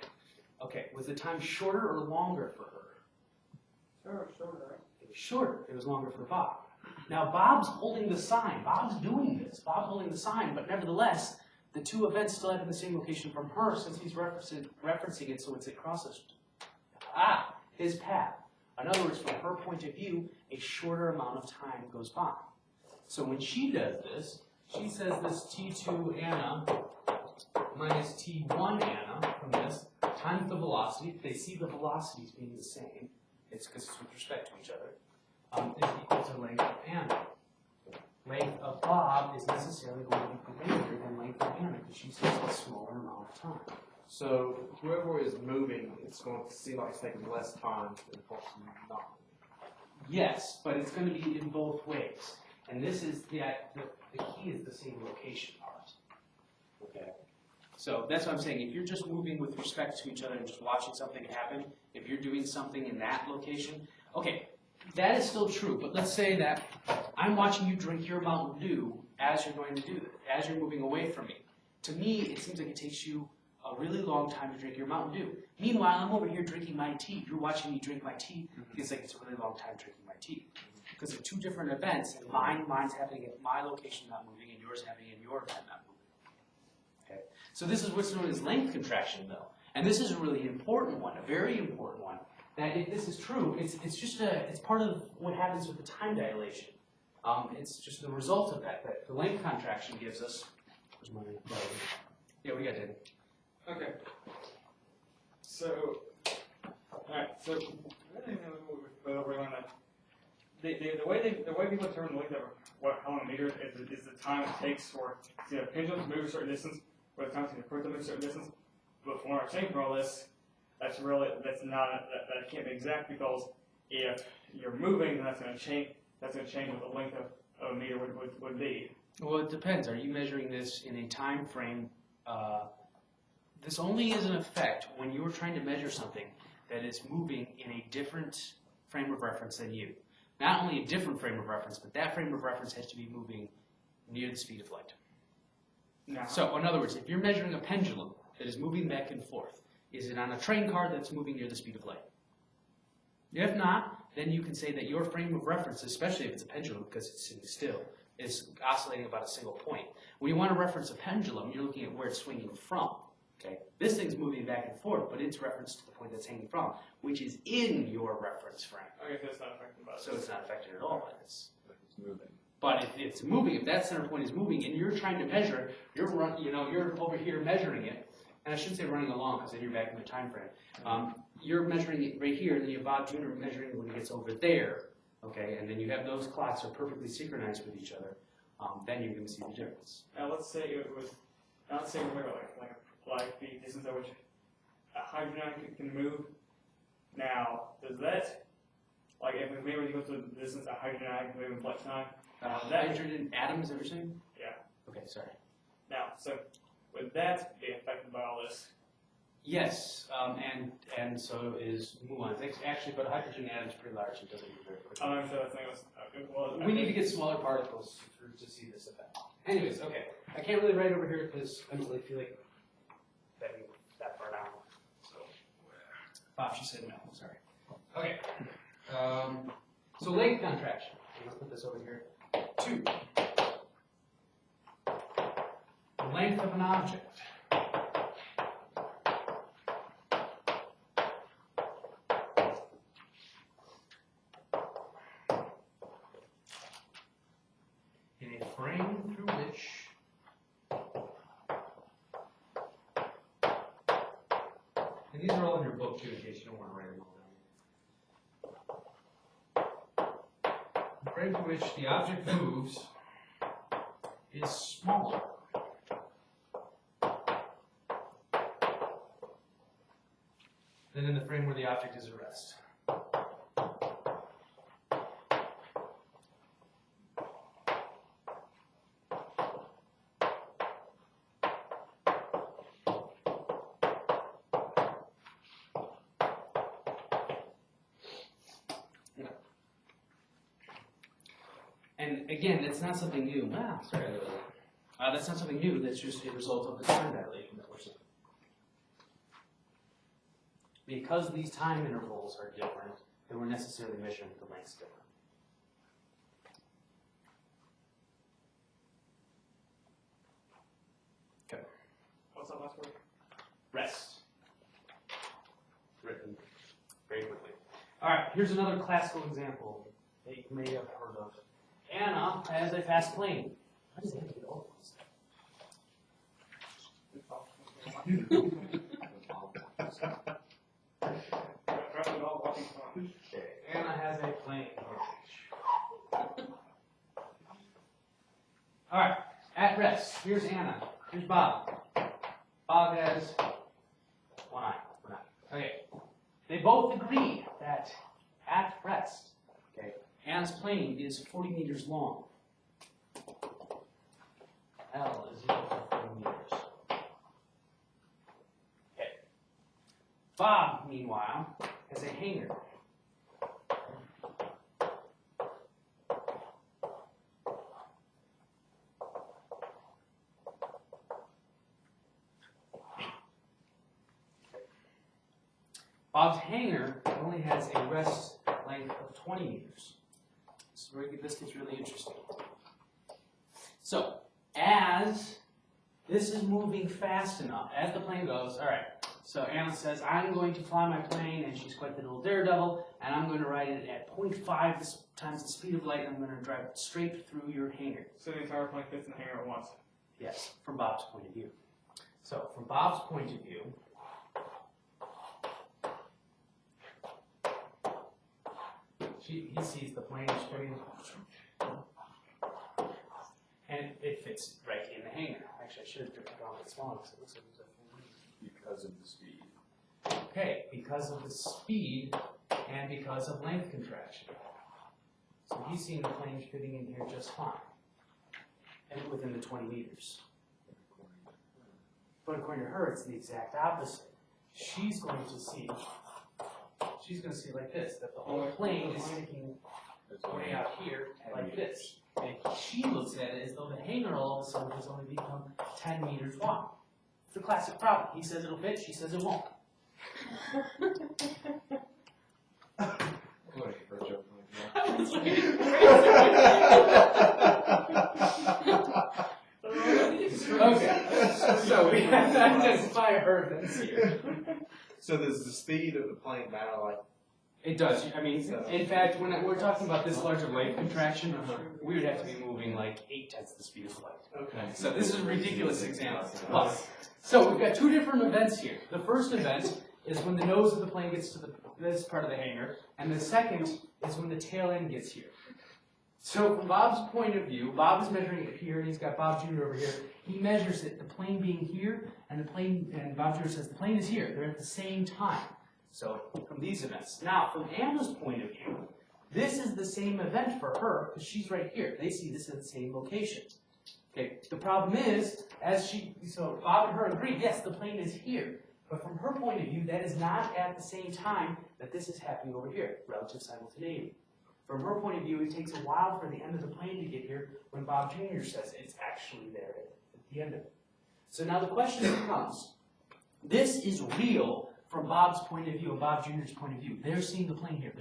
Okay, was the time shorter or longer for her? Shorter, right? It was shorter. It was longer for Bob. Now, Bob's holding the sign. Bob's doing this. Bob's holding the sign, but nevertheless, the two events still happen in the same location from her since he's referencing it, so it's across his path. In other words, from her point of view, a shorter amount of time goes by. So when she does this, she says this T2 Anna minus T1 Anna from this times the velocity. They see the velocities being the same. It's because it's with respect to each other. Is equal to length of Anna. Length of Bob is necessarily going to be greater than length of Anna because she says a smaller amount of time. So whoever is moving, it's going to seem like it's taking less time than the person not moving. Yes, but it's going to be in both ways. And this is the key is the same location part. Okay. So that's what I'm saying. If you're just moving with respect to each other and just watching something happen, if you're doing something in that location, okay, that is still true. But let's say that I'm watching you drink your Mountain Dew as you're going to do that, as you're moving away from me. To me, it seems like it takes you a really long time to drink your Mountain Dew. Meanwhile, I'm over here drinking my tea. You're watching me drink my tea. It feels like it's a really long time drinking my tea. Because they're two different events, and mine's happening at my location not moving, and yours happening in your event not moving. Okay? So this is what's known as length contraction, though. And this is a really important one, a very important one. That if this is true, it's part of what happens with the time dilation. It's just the result of that the length contraction gives us. Where's my yeah, we got David. Okay. So, alright, so I don't know what we're going to. The way people determine the length of how many meters is the time it takes for a pendulum to move a certain distance, or the time it takes for it to move a certain distance. But from what I'm saying for all this, that can't be exact because if you're moving, then that's going to change what the length of a meter would be. Well, it depends. Are you measuring this in a time frame? This only is an effect when you're trying to measure something that is moving in a different frame of reference than you. Not only a different frame of reference, but that frame of reference has to be moving near the speed of light. No. So, in other words, if you're measuring a pendulum that is moving back and forth, is it on a train car that's moving near the speed of light? If not, then you can say that your frame of reference, especially if it's a pendulum because it's sitting still, is oscillating about a single point. When you want to reference a pendulum, you're looking at where it's swinging from. Okay? This thing's moving back and forth, but it's referenced to the point that's hanging from, which is in your reference frame. Okay, so it's not affected by this. So it's not affected at all by this. But it's moving. But if it's moving, if that center point is moving, and you're trying to measure, you're over here measuring it, and I shouldn't say running along because then you're back in the time frame. You're measuring it right here, and then you have Bob Jr. measuring it when it gets over there, okay? And then you have those clocks are perfectly synchronized with each other. Then you're going to see the difference. Now let's say it was, like the distance at which a hydrogen atom can move. Now, does that, like if maybe when you go to the distance a hydrogen atom can move in black time, Hydrogen atoms, everything? Yeah. Okay, sorry. Now, so would that be affected by all this? Yes, and so is muons. Actually, but a hydrogen atom is pretty large. It doesn't move very quickly. I'm sure that thing was. We need to get smaller particles to see this effect. Anyways, okay. I can't really write over here because I don't really feel like betting that far down. So, Bob, she said no, sorry. Okay. So length contraction. Let's put this over here. 2. The length of an object. In a frame through which and these are all in your book too, in case you don't want to write them all down. The frame through which the object moves is smaller than in the frame where the object is at rest. And again, that's not something new. Wow, sorry. That's not something new. That's just a result of the time dilation that we're seeing. Because these time intervals are different, then we're necessarily measuring the lengths different. Okay. What's that last word? Rest. Written very quickly. All right, here's another classical example that you may have heard of. Anna has a fast plane. Why does it have to be all this stuff? Okay, Anna has a plane. All right, at rest. Here's Anna. Here's Bob. Bob has one eye. Okay. They both agree that at rest, okay, Anna's plane is 40 meters long. L is equal to 40 meters. Okay. Bob, meanwhile, has a hanger. Bob's hanger only has a rest length of 20 meters. So this gets really interesting. So, as this is moving fast enough, as the plane goes, all right, so Anna says, I'm going to fly my plane, and she's quite the little daredevil, and I'm going to ride it at 0.5 times the speed of light, and I'm going to drive it straight through your hanger. So the entire plane fits in the hangar at once. Yes, from Bob's point of view. So, from Bob's point of view, he sees the plane is putting, and it fits right in the hangar. Actually, I should have drawn it smaller because it looks like it's a Because of the speed. okay, because of the speed and because of length contraction. So he's seeing the plane fitting in here just fine, and within the 20 meters. But according to her, it's the exact opposite. She's going to see like this, that the whole plane is sticking way out here like this. And she looks at it as though the hangar all of a sudden has only become 10 meters long. It's a classic problem. He says it'll fit, she says it won't. Okay, so we have to identify her events here. So does the speed of the plane matter? Like, It does. I mean, in fact, when we're talking about this large of length contraction, we would have to be moving like 8 tenths the speed of light. okay. So this is a ridiculous example. Plus, so we've got 2 different events here. The first event is when the nose of the plane gets to this part of the hangar, and the second is when the tail end gets here. So from Bob's point of view, Bob is measuring it here, and he's got Bob Jr. over here. He measures it, the plane being here, and Bob Jr. says the plane is here. They're at the same time. So from these events. Now, from Anna's point of view, this is the same event for her, because she's right here. They see this at the same location. Okay, the problem is, so Bob and her agree, yes, the plane is here. But from her point of view, that is not at the same time that this is happening over here, relative simultaneity. From her point of view, it takes a while for the end of the plane to get here when Bob Jr. says it's actually there at the end of it. So now the question becomes, this is real from Bob's point of view and Bob Jr.'s point of view. They're seeing the plane here.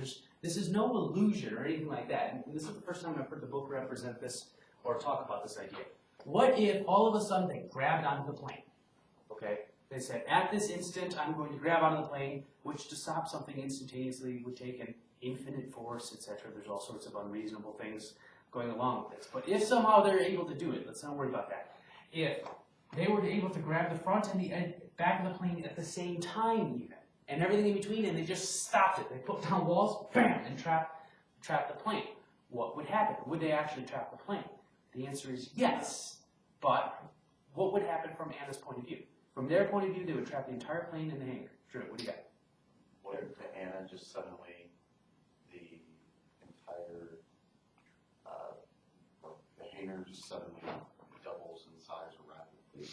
This is no illusion or anything like that. And this is the first time I've heard the book represent this or talk about this idea. What if all of a sudden they grabbed onto the plane? Okay? They said, at this instant, I'm going to grab onto the plane, which to stop something instantaneously would take an infinite force, etc. There's all sorts of unreasonable things going along with this. But if somehow they're able to do it, let's not worry about that. If they were able to grab the front and the back of the plane at the same time even, and everything in between, and they just stopped it. They put down walls, bam, and trapped the plane. What would happen? Would they actually trap the plane? The answer is yes, but what would happen from Anna's point of view? From their point of view, they would trap the entire plane in the hangar. Drew, what do you got? What if to Anna just suddenly the entire, the hangar just suddenly doubles in size rapidly?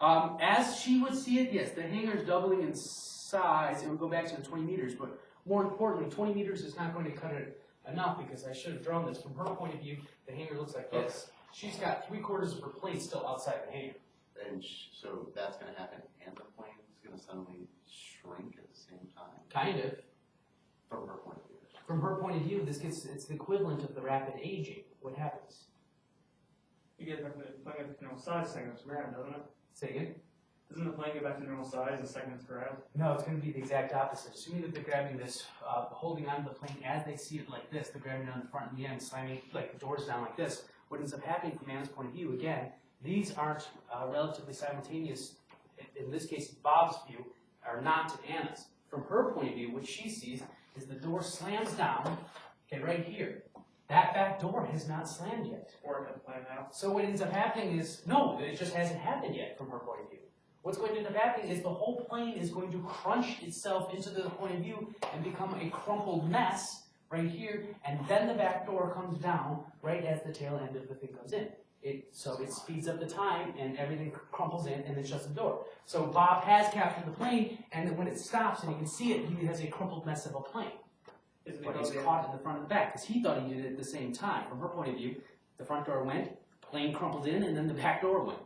As she would see it, yes, the hangar is doubling in size. It would go back to the 20 meters, but more importantly, 20 meters is not going to cut it enough because I should have drawn this. From her point of view, the hangar looks like this. She's got 3/4 of her plane still outside the hangar. And so that's going to happen, and the plane is going to suddenly shrink at the same time? Kind of. From her point of view. From her point of view, it's the equivalent of the rapid aging. What happens? You get back to the plane at normal size the second it's grabbed, doesn't it? Say again? Doesn't the plane get back to normal size the second it's grabbed? No, it's going to be the exact opposite. Assuming that they're grabbing this, holding onto the plane as they see it like this, they're grabbing it on the front and the end, slamming like the doors down like this. What ends up happening from Anna's point of view, again, these aren't relatively simultaneous. In this case, Bob's view are not to Anna's. From her point of view, what she sees is the door slams down, okay, right here. That back door has not slammed yet. Or cut the plane out? So what ends up happening is, no, it just hasn't happened yet from her point of view. What's going to end up happening is the whole plane is going to crunch itself into the point of view and become a crumpled mess right here, and then the back door comes down right as the tail end of the thing comes in. So it speeds up the time, and everything crumples in, and then shuts the door. So Bob has captured the plane, and when it stops, and you can see it, he has a crumpled mess of a plane. But he's caught in the front and the back, because he thought he did it at the same time. From her point of view, the front door went, plane crumpled in, and then the back door went.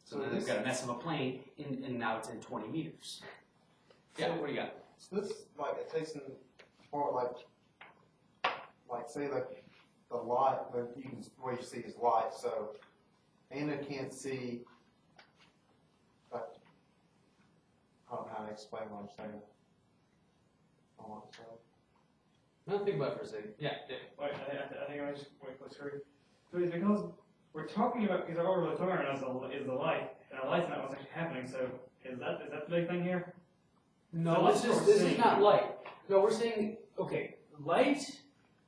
So then they've got a mess of a plane, and now it's in 20 meters. Yeah, what do you got? So this, like, it takes in, or like say like the light, but you can, what you see is light, so Anna can't see, but I don't know how to explain what I'm saying. No, think about it for a second. Yeah, Dave. Wait, I think I just wait, let's hurry. So it's because we're talking about, because all we're really talking about is the light, and the light's not what's actually happening. So is that the big thing here? No, So this is not light. No, we're saying, okay, light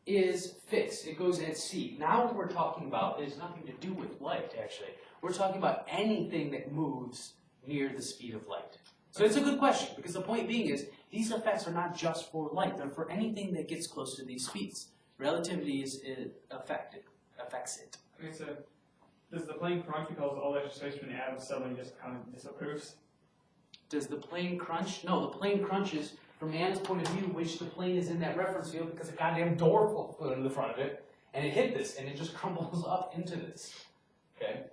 is fixed. It goes at C. Now what we're talking about is nothing to do with light, actually. We're talking about anything that moves near the speed of light. So it's a good question, because the point being is, these effects are not just for light. They're for anything that gets close to these speeds. Relativity affects it. Okay, so does the plane crunch because all the extra space from the atom suddenly just kind of disapproves? Does the plane crunch? No, the plane crunches from Anna's point of view, which the plane is in that reference field because a goddamn door flew into the front of it, and it hit this, and it just crumbles up into this. Okay?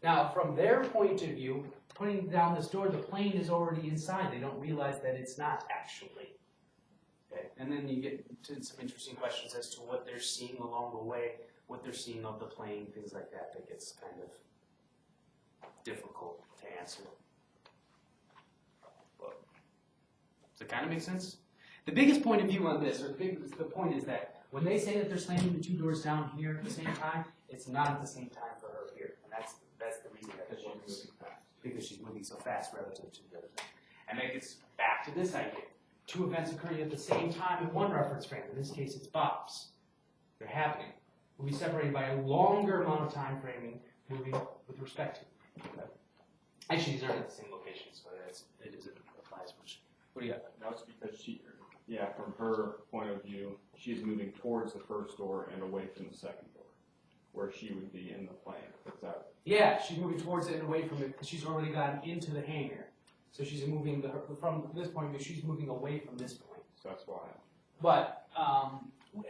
Now, from their point of view, putting down this door, the plane is already inside. They don't realize that it's not actually. Okay? And then you get to some interesting questions as to what they're seeing along the way, what they're seeing of the plane, things like that. That gets kind of difficult to answer. Does it kind of make sense? The biggest point of view on this, or the point is that when they say that they're slamming the two doors down here at the same time, it's not at the same time for her here. And that's the reason that it works. Because she's moving so fast relative to the other thing. And that gets back to this idea. Two events occurring at the same time in one reference frame. In this case, it's Bob's. They're happening. Will be separated by a longer amount of time framing moving with respect to. Actually, these aren't at the same location, so it applies much. What do you got? That's because from her point of view, she's moving towards the first door and away from the second door, where she would be in the plane. Yeah, she's moving towards it and away from it because she's already gotten into the hangar. So she's moving from this point of view, she's moving away from this point. So that's why. But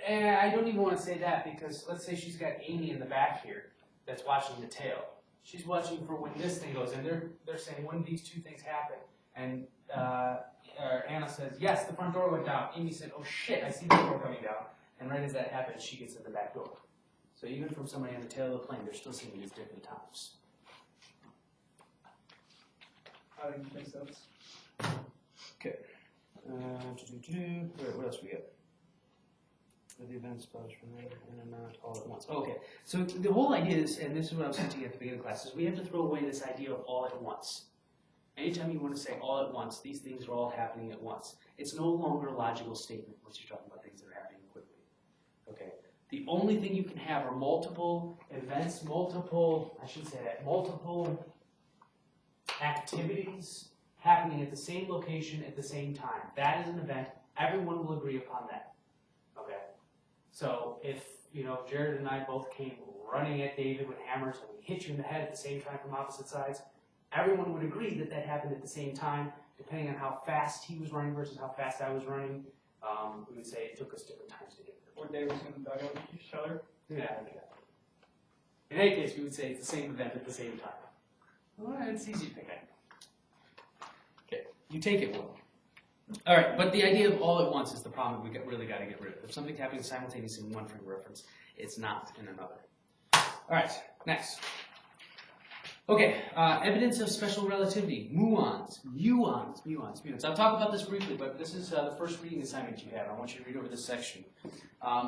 and I don't even want to say that because let's say she's got Amy in the back here that's watching the tail. She's watching for when this thing goes in. They're saying when these two things happen. And Anna says, yes, the front door went down. Amy said, oh shit, I see the door coming down. And right as that happens, she gets to the back door. So even from somebody on the tail of the plane, they're still seeing these different times. I think it makes sense. Okay. What else we got? The events buzz from there and not all at once. Okay. So the whole idea is, and this is what I was teaching at the beginning of class, is we have to throw away this idea of all at once. Anytime you want to say all at once, these things are all happening at once. It's no longer a logical statement once you're talking about things that are happening quickly. Okay. The only thing you can have are multiple events, multiple activities happening at the same location at the same time. That is an event. Everyone will agree upon that. Okay. So if Jared and I both came running at David with hammers and we hit you in the head at the same time from opposite sides, everyone would agree that that happened at the same time, depending on how fast he was running versus how fast I was running. We would say it took us different times to get there. Or they were going to dug out each other. Yeah. In any case, we would say it's the same event at the same time. Well, it's easy to pick up. Okay, you take it well. All right, but the idea of all at once is the problem that we really got to get rid of. If something's happening simultaneously in one frame of reference, it's not in another. All right, next. Okay, evidence of special relativity, muons. I'll talk about this briefly, but this is the first reading assignment you have. I want you to read over this section.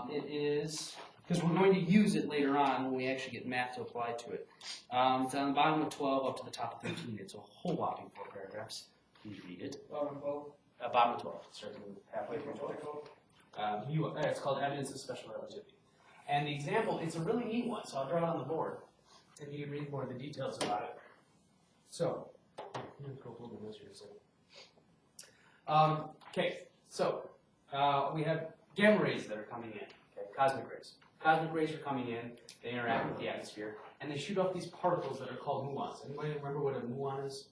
It is, because we're going to use it later on when we actually get math to apply to it. It's on the bottom of 12 up to the top of 13. It's a whole whopping 4 paragraphs. Please read it. Bottom of 12, starting halfway through 12. It's called evidence of special relativity. And the example, it's a really neat one, so I'll draw it on the board. And you can read more of the details about it. So, okay, so we have gamma rays that are coming in, okay, cosmic rays. Cosmic rays are coming in, they interact with the atmosphere, and they shoot off these particles that are called muons. Anybody remember what a muon is?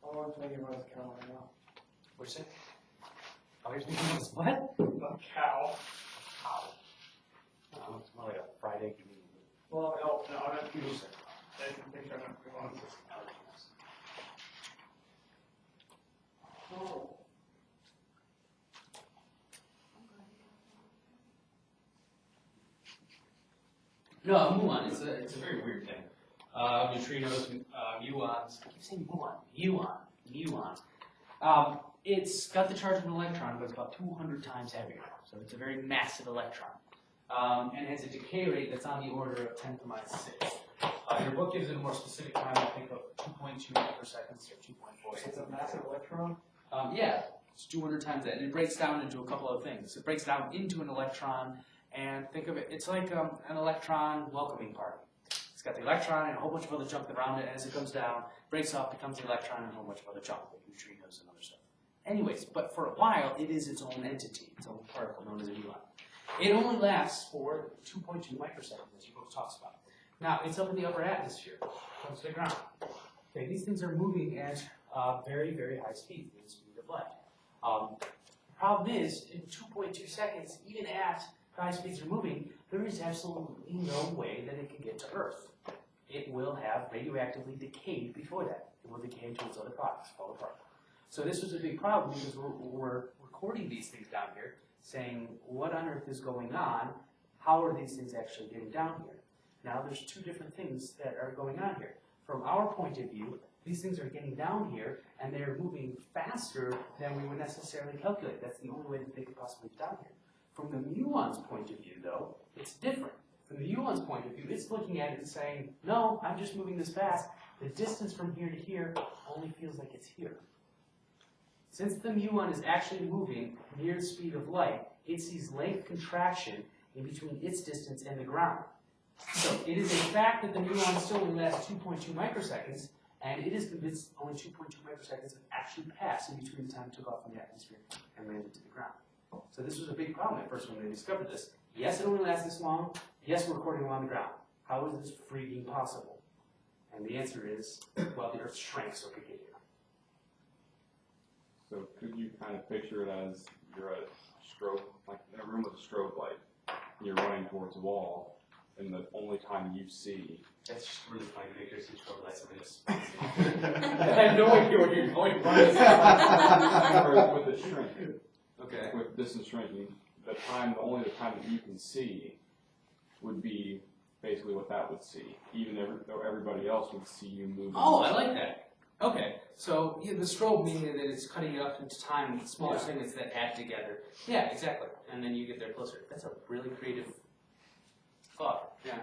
All I'm thinking about is a cow right now. What'd you say? Oh, you're thinking of this, what? A cow. Oh, it's more like a fried egg to me. Well, no, I'm not too sure. I can picture I'm not too Oh. No, a muon, it's a very weird thing. Neutrinos, muons, I keep saying muons. It's got the charge of an electron, but it's about 200 times heavier. So it's a very massive electron. And has a decay rate that's on the order of 10 to the minus 6. Your book gives it a more specific time, I think, of 2.2 microseconds or 2.4. So it's a massive electron? Yeah, it's 200 times that. And it breaks down into a couple of things. It breaks down into an electron, and think of it, it's like an electron welcoming party. It's got the electron and a whole bunch of other junk around it, and as it comes down, breaks off, becomes the electron and a whole bunch of other junk, like neutrinos and other stuff. Anyways, but for a while, it is its own entity, its own particle known as a muon. It only lasts for 2.2 microseconds, as your book talks about. Now, it's up in the upper atmosphere, comes to the ground. Okay, these things are moving at very, very high speed, the speed of light. The problem is, in 2.2 seconds, even at high speeds are moving, there is absolutely no way that it can get to Earth. It will have radioactively decayed before that. It will decay into its other products, fall apart. So this was a big problem because we're recording these things down here, saying, what on earth is going on? How are these things actually getting down here? Now, there's two different things that are going on here. From our point of view, these things are getting down here, and they're moving faster than we would necessarily calculate. That's the only way that they could possibly get down here. From the muon's point of view, though, it's different. From the muon's point of view, it's looking at it and saying, no, I'm just moving this fast. The distance from here to here only feels like it's here. Since the muon is actually moving near the speed of light, it sees length contraction in between its distance and the ground. So it is a fact that the muon still only lasts 2.2 microseconds, and it is convinced only 2.2 microseconds have actually passed in between the time it took off from the atmosphere and landed to the ground. So this was a big problem at first when they discovered this. Yes, it only lasts this long. Yes, we're recording along the ground. How is this freaking possible? And the answer is, well, the Earth shrank so it could get here. So could you kind of picture it as you're at a strobe, like in a room with a strobe light, and you're running towards a wall, and the only time you see. That's just really funny to make your switch over like something that's I have no idea where you're going from this. With the shrink, Okay. with distance shrinking, only the time that you can see would be basically what that would see, even though everybody else would see you moving. Oh, I like that. Okay, so yeah, the strobe meaning that it's cutting it up into time with smaller segments that add together. Yeah, exactly. And then you get there closer. That's a really creative thought. Yeah.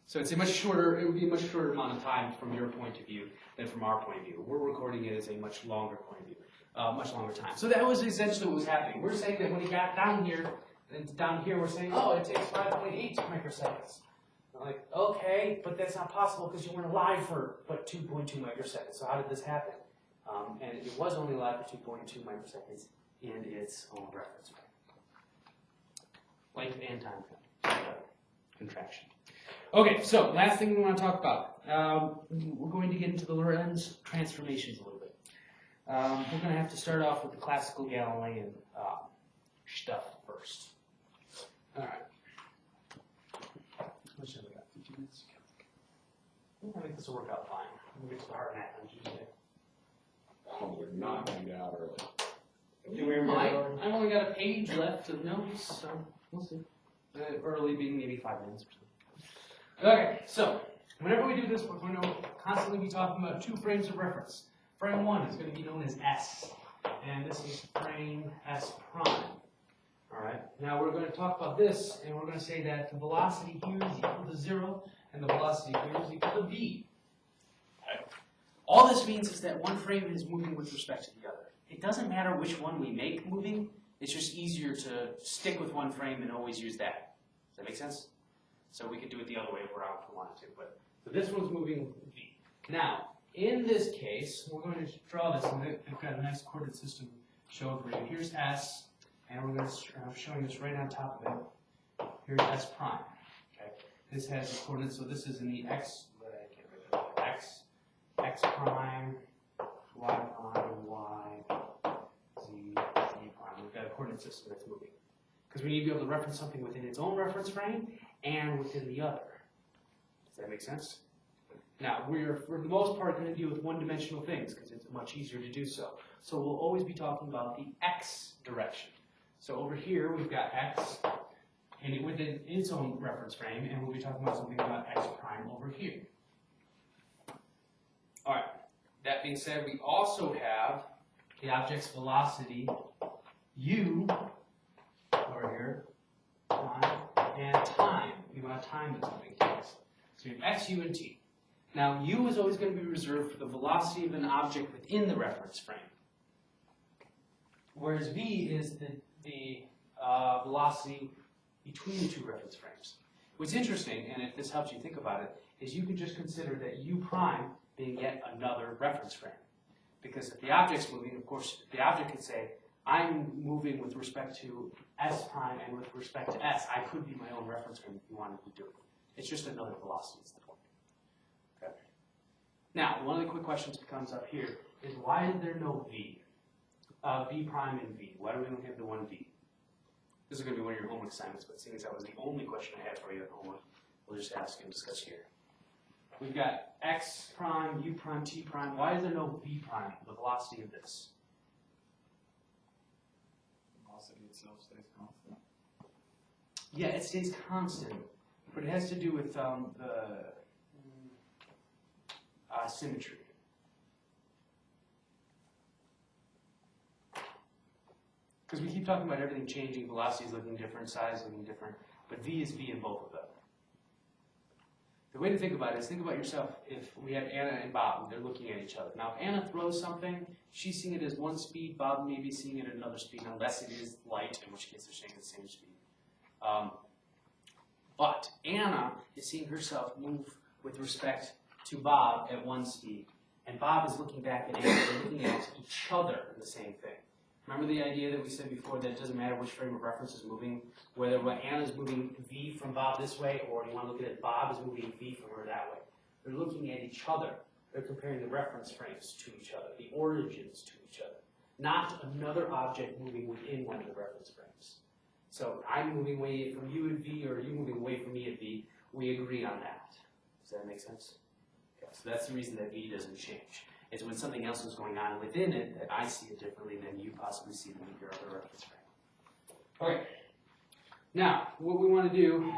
So it's a much shorter. It would be a much shorter amount of time from your point of view than from our point of view. We're recording it as a much longer point of view, much longer time. So that was essentially what was happening. We're saying that when he got down here, and down here we're saying, oh, it takes 5.8 microseconds. I'm like, okay, but that's not possible because you weren't alive for but 2.2 microseconds. So how did this happen? And it was only alive for 2.2 microseconds in its own reference frame. Length and time contraction. Okay, so last thing we want to talk about. We're going to get into the Lorentz transformations a little bit. We're going to have to start off with the classical Galilean stuff first. All right. How much have we got? 15 minutes? I think this will work out fine. We'll get to the hard math on Tuesday. Oh, we're not going to get out early. Do we Might. I've only got a page left of notes, so we'll see. Early being maybe 5 minutes or something. Okay, so whenever we do this, we're going to constantly be talking about two frames of reference. Frame 1 is going to be known as S, and this is frame S prime. All right, now we're going to talk about this, and we're going to say that the velocity here is equal to 0, and the velocity here is equal to v. Okay. All this means is that one frame is moving with respect to the other. It doesn't matter which one we make moving, it's just easier to stick with one frame and always use that. Does that make sense? So we could do it the other way around if we wanted to, but so this one's moving v. Now, in this case, we're going to draw this, and I've got a nice coordinate system shown for you. Here's S, and we're going to I'm showing this right on top of it. Here's S prime. Okay, this has the coordinates, so this is in the x. I can't remember x prime, y prime, y, z, z prime. We've got a coordinate system that's moving because we need to be able to reference something within its own reference frame and within the other. Does that make sense? Now, we're, for the most part, going to deal with one-dimensional things because it's much easier to do so. So we'll always be talking about the x direction. So over here, we've got x, and it within its own reference frame, and we'll be talking about something about x prime over here. All right. That being said, we also have the object's velocity, u, over here, and time, the amount of time that something takes. So we have x, u, and t. Now, u is always going to be reserved for the velocity of an object within the reference frame, whereas v is the velocity between the two reference frames. What's interesting, and if this helps you think about it, is you can just consider that u prime being yet another reference frame. Because if the object's moving, of course, the object could say, I'm moving with respect to s prime and with respect to s. I could be my own reference frame if you wanted to do it. It's just another velocity is the point. Okay. Now, one of the quick questions that comes up here is why is there no v? V prime and v. Why do we only have the one v? This is going to be one of your homework assignments, but seeing as that was the only question I had for you at homework, we'll just ask and discuss here. We've got x prime, u prime, t prime. Why is there no v prime, the velocity of this? Velocity itself stays constant. Yeah, it stays constant, but it has to do with the symmetry. Because we keep talking about everything changing, velocities looking different, size looking different, but v is v in both of them. The way to think about it is think about yourself if we have Anna and Bob, and they're looking at each other. Now, if Anna throws something, she's seeing it as one speed, Bob may be seeing it at another speed, unless it is light, in which case they're seeing it at the same speed. But Anna is seeing herself move with respect to Bob at one speed, and Bob is looking back at Anna, they're looking at each other in the same thing. Remember the idea that we said before that it doesn't matter which frame of reference is moving, whether Anna's moving v from Bob this way, or you want to look at it, Bob is moving v from her that way. They're looking at each other. They're comparing the reference frames to each other, the origins to each other, not another object moving within one of the reference frames. So I'm moving away from you at V, or you moving away from me at V. We agree on that. Does that make sense? Okay, so that's the reason that V doesn't change. It's when something else is going on within it that I see it differently than you possibly see it in your other reference frame. Okay. Now, what we want to do.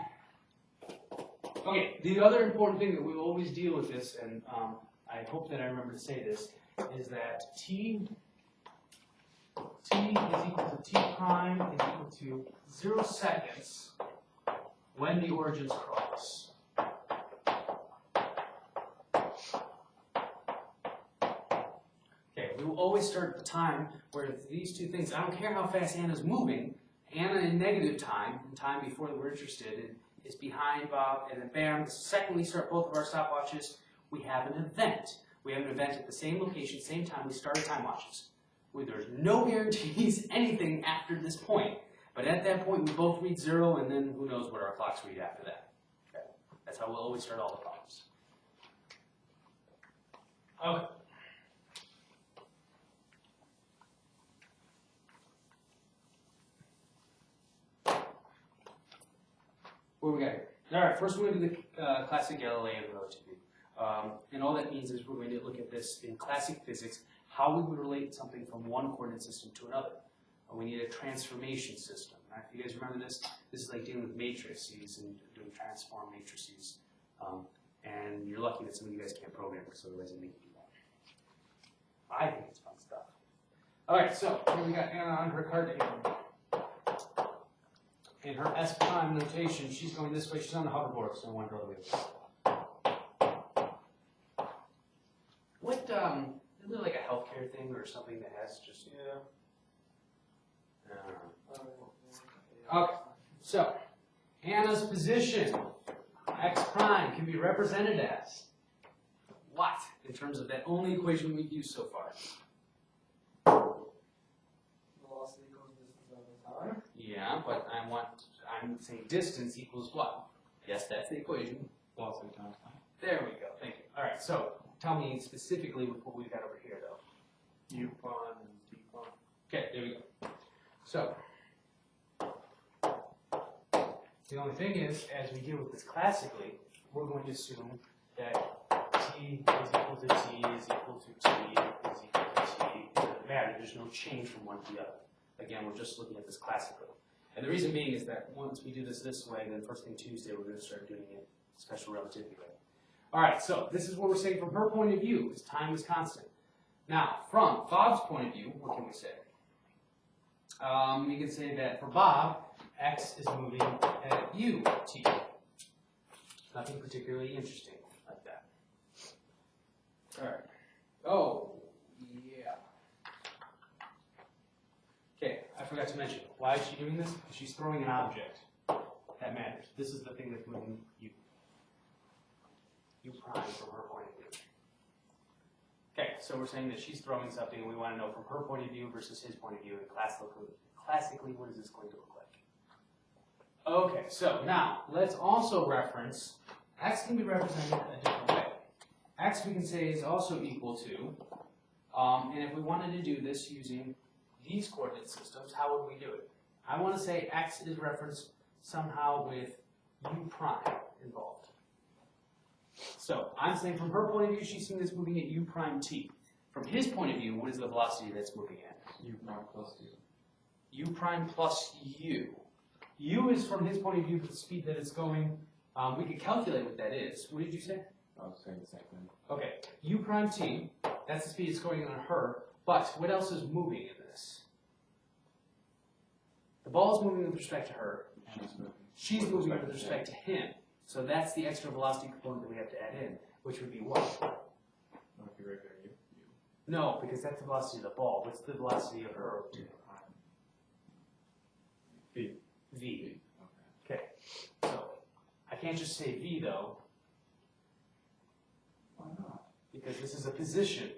Okay, the other important thing that we always deal with this, and I hope that I remember to say this, is that T is equal to T prime is equal to 0 seconds when the origins cross. Okay, we will always start at the time where if these two things, I don't care how fast Anna's moving, Anna in negative time, in time before we're interested in, is behind Bob, and then bam, the second we start both of our stopwatches, we have an event. We have an event at the same location, same time, we started time watches. There's no guarantees anything after this point, but at that point we both read 0, and then who knows what our clocks read after that. Okay. That's how we'll always start all the problems. Okay. What do we got here? All right, first we're going to do the classic Galilean relativity. And all that means is we're going to look at this in classic physics, how we would relate something from one coordinate system to another. We need a transformation system. Right? If you guys remember this, this is like dealing with matrices and doing transform matrices. And you're lucky that some of you guys can't program, because otherwise it'd make you do that. I think it's fun stuff. All right, so here we got Anna on her card again. In her S prime notation, she's going this way. She's on the hoverboard, so I want to go the other way. What, isn't it like a healthcare thing or something that has just, Okay, so, Anna's position, X prime, can be represented as what, in terms of that only equation we've used so far? Velocity equals distance over time. Yeah, but I'm saying distance equals what? Yes, that's the equation. Velocity times time. There we go, thank you. All right, so tell me specifically with what we've got over here, though. U prime and T prime. Okay, there we go. So, the only thing is, as we deal with this classically, we're going to assume that T is equal to T is equal to T is equal to T. It doesn't matter, there's no change from one to the other. Again, we're just looking at this classically. And the reason being is that once we do this way, then first thing Tuesday, we're going to start doing it special relativity way. All right, so this is what we're saying from her point of view, is time is constant. Now, from Bob's point of view, what can we say? We can say that for Bob, X is moving at U, T. Nothing particularly interesting like that. All right. Oh, yeah. Okay, I forgot to mention. Why is she doing this? Because she's throwing an object. That matters. This is the thing that's moving U. U prime from her point of view. Okay, so we're saying that she's throwing something, and we want to know from her point of view versus his point of view, and classically, what is this going to look like? Okay, so now, let's also reference, X can be represented a different way. X we can say is also equal to, and if we wanted to do this using these coordinate systems, how would we do it? I want to say X is referenced somehow with U prime involved. So I'm saying from her point of view, she's seeing this moving at U prime T. From his point of view, what is the velocity that's moving at? U prime plus U. U prime plus U. U is from his point of view the speed that it's going. We could calculate what that is. What did you say? I was saying the same thing. Okay, U prime T, that's the speed it's going on her, but what else is moving in this? The ball is moving with respect to her. She's moving with respect to him. So that's the extra velocity component that we have to add in, which would be what? Would be right there, U. No, because that's the velocity of the ball. What's the velocity of her? V. V. Okay. So I can't just say V though. Why not? Because this is a position.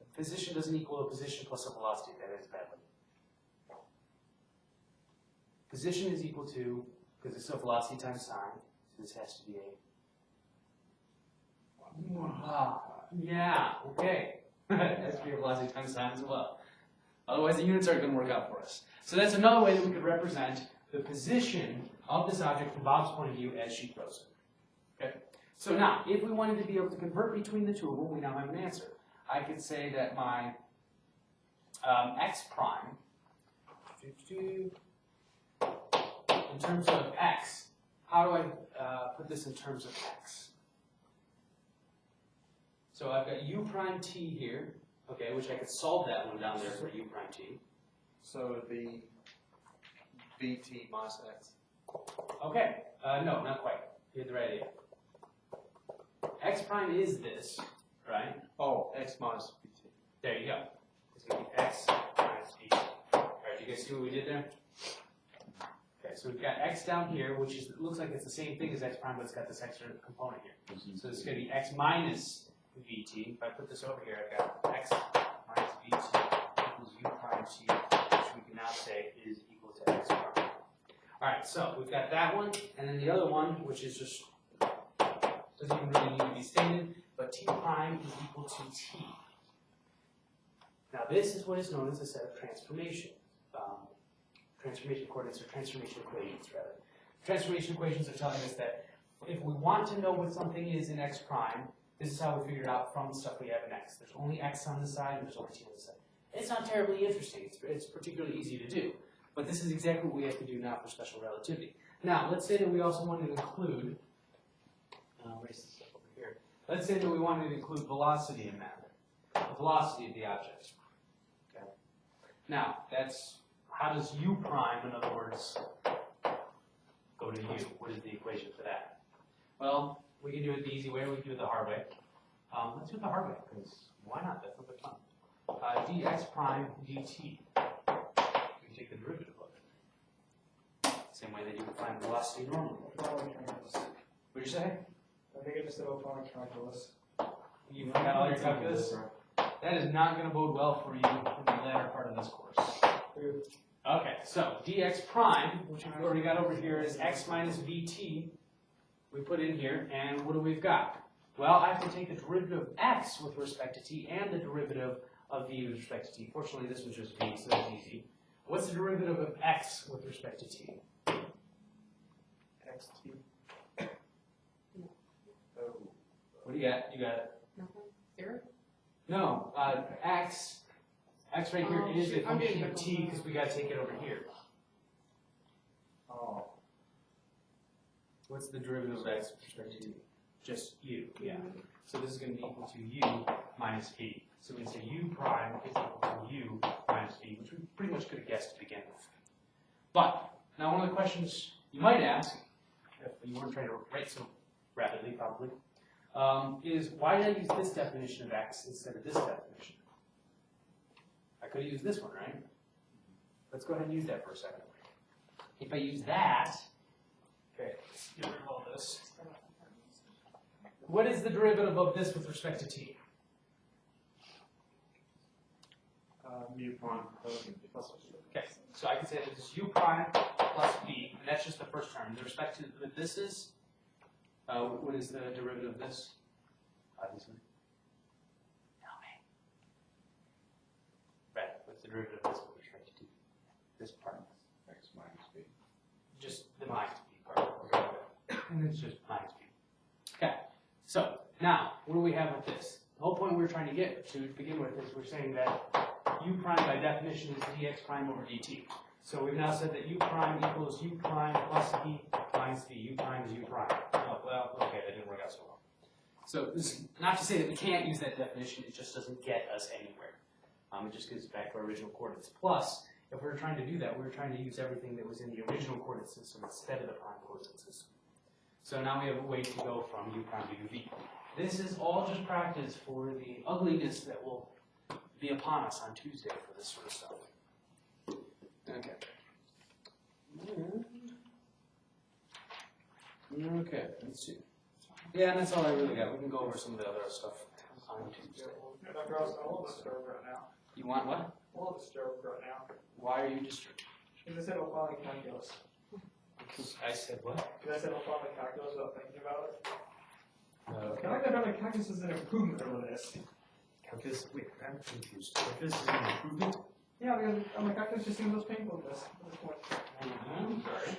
A position doesn't equal a position plus a velocity. That ends badly. Position is equal to, because it's a velocity times sign, so this has to be a. Yeah, okay. It has to be a velocity times sign as well. Otherwise, the units aren't going to work out for us. So that's another way that we could represent the position of this object from Bob's point of view as she throws it. Okay? So now, if we wanted to be able to convert between the two of them, we now have an answer. I could say that my x prime, in terms of x, how do I put this in terms of x? So I've got u prime t here, okay, which I could solve that one down there for u prime t. So it would be VT minus X. Okay, no, not quite. You had the right idea. X prime is this, right? Oh, X minus VT. There you go. It's going to be x minus b. All right, you guys see what we did there? Okay, so we've got x down here, which is, it looks like it's the same thing as x prime, but it's got this extra component here. So this is going to be x minus vt. If I put this over here, I've got x minus vt equals u prime t, which we can now say is equal to x prime. All right, so we've got that one, and then the other one, which is just, doesn't even really need to be stated, but t prime is equal to t. Now this is what is known as a set of transformation coordinates, or transformation equations, rather. Transformation equations are telling us that if we want to know what something is in x prime, this is how we figure it out from the stuff we have in x. There's only x on the side, and there's only t on the side. It's not terribly interesting. It's particularly easy to do. But this is exactly what we have to do now for special relativity. Now, let's say that we also want to include, erase this stuff over here. Let's say that we wanted to include velocity in that, the velocity of the object. Okay. Now, that's, how does u prime, in other words, go to u? What is the equation for that? Well, we can do it the easy way, we can do it the hard way. Let's do it the hard way, because why not? That's a bit fun. Dx prime dt. We take the derivative of it. Same way that you would find velocity normally. What'd you say? I think I just said O'Connor calculus. You got all your calculus? That is not going to bode well for you in the latter part of this course. Okay, so dx prime, which we've already got over here, is x minus vt. We put in here, and what do we've got? Well, I have to take the derivative of x with respect to t and the derivative of v with respect to t. Fortunately, this was just v, so that's easy. What's the derivative of x with respect to t? XT. Oh. What do you got? You got it? Nothing? Zero? No, x right here Oh, is a shoot, I'm function getting of it. t because we got to take it over here. Oh. What's the derivative of x with respect to t? Just u, yeah. So this is going to be equal to u minus v. So we can say u prime is equal to u minus v, which we pretty much could have guessed to begin with. But, now one of the questions you might ask, if you weren't trying to write so rapidly probably, is why did I use this definition of x instead of this definition? I could have used this one, right? Let's go ahead and use that for a second. If I use that, okay, let's get rid of all this. What is the derivative of this with respect to t? Mu prime. Okay, so I can say that this is u prime plus v, and that's just the first term. With respect to what this is, what is the derivative of this? Obviously. Tell me. Right, what's the derivative of this with respect to t? This part. X minus b. Just the minus b part. And it's just minus b. Okay, so now, what do we have with this? The whole point we're trying to get to begin with is we're saying that u prime by definition is dx prime over dt. So we've now said that u prime equals u prime plus v minus v. U prime is u prime. Oh, well, okay, that didn't work out so well. So this is not to say that we can't use that definition, it just doesn't get us anywhere. It just gives us back to our original coordinates. Plus, if we were trying to do that, we were trying to use everything that was in the original coordinate system instead of the prime coordinate system. So now we have a way to go from u prime to v. This is all just practice for the ugliness that will be upon us on Tuesday for this sort of stuff. Okay. Okay, let's see. Yeah, and that's all I really got. We can go over some of the other stuff on Tuesday. Dr. Austin, I'm a little disturbed right now. You want what? I'm a little disturbed right now. Why are you disturbed? Because I said O'Connor calculus. Because I said what? Because I said O'Connor calculus without thinking about it. Okay. I like that O'Connor calculus is an improvement over this. Calculus, wait, I'm confused. Calculus is an improvement? Yeah, because I'm like, that just seems less painful at this point. Sorry.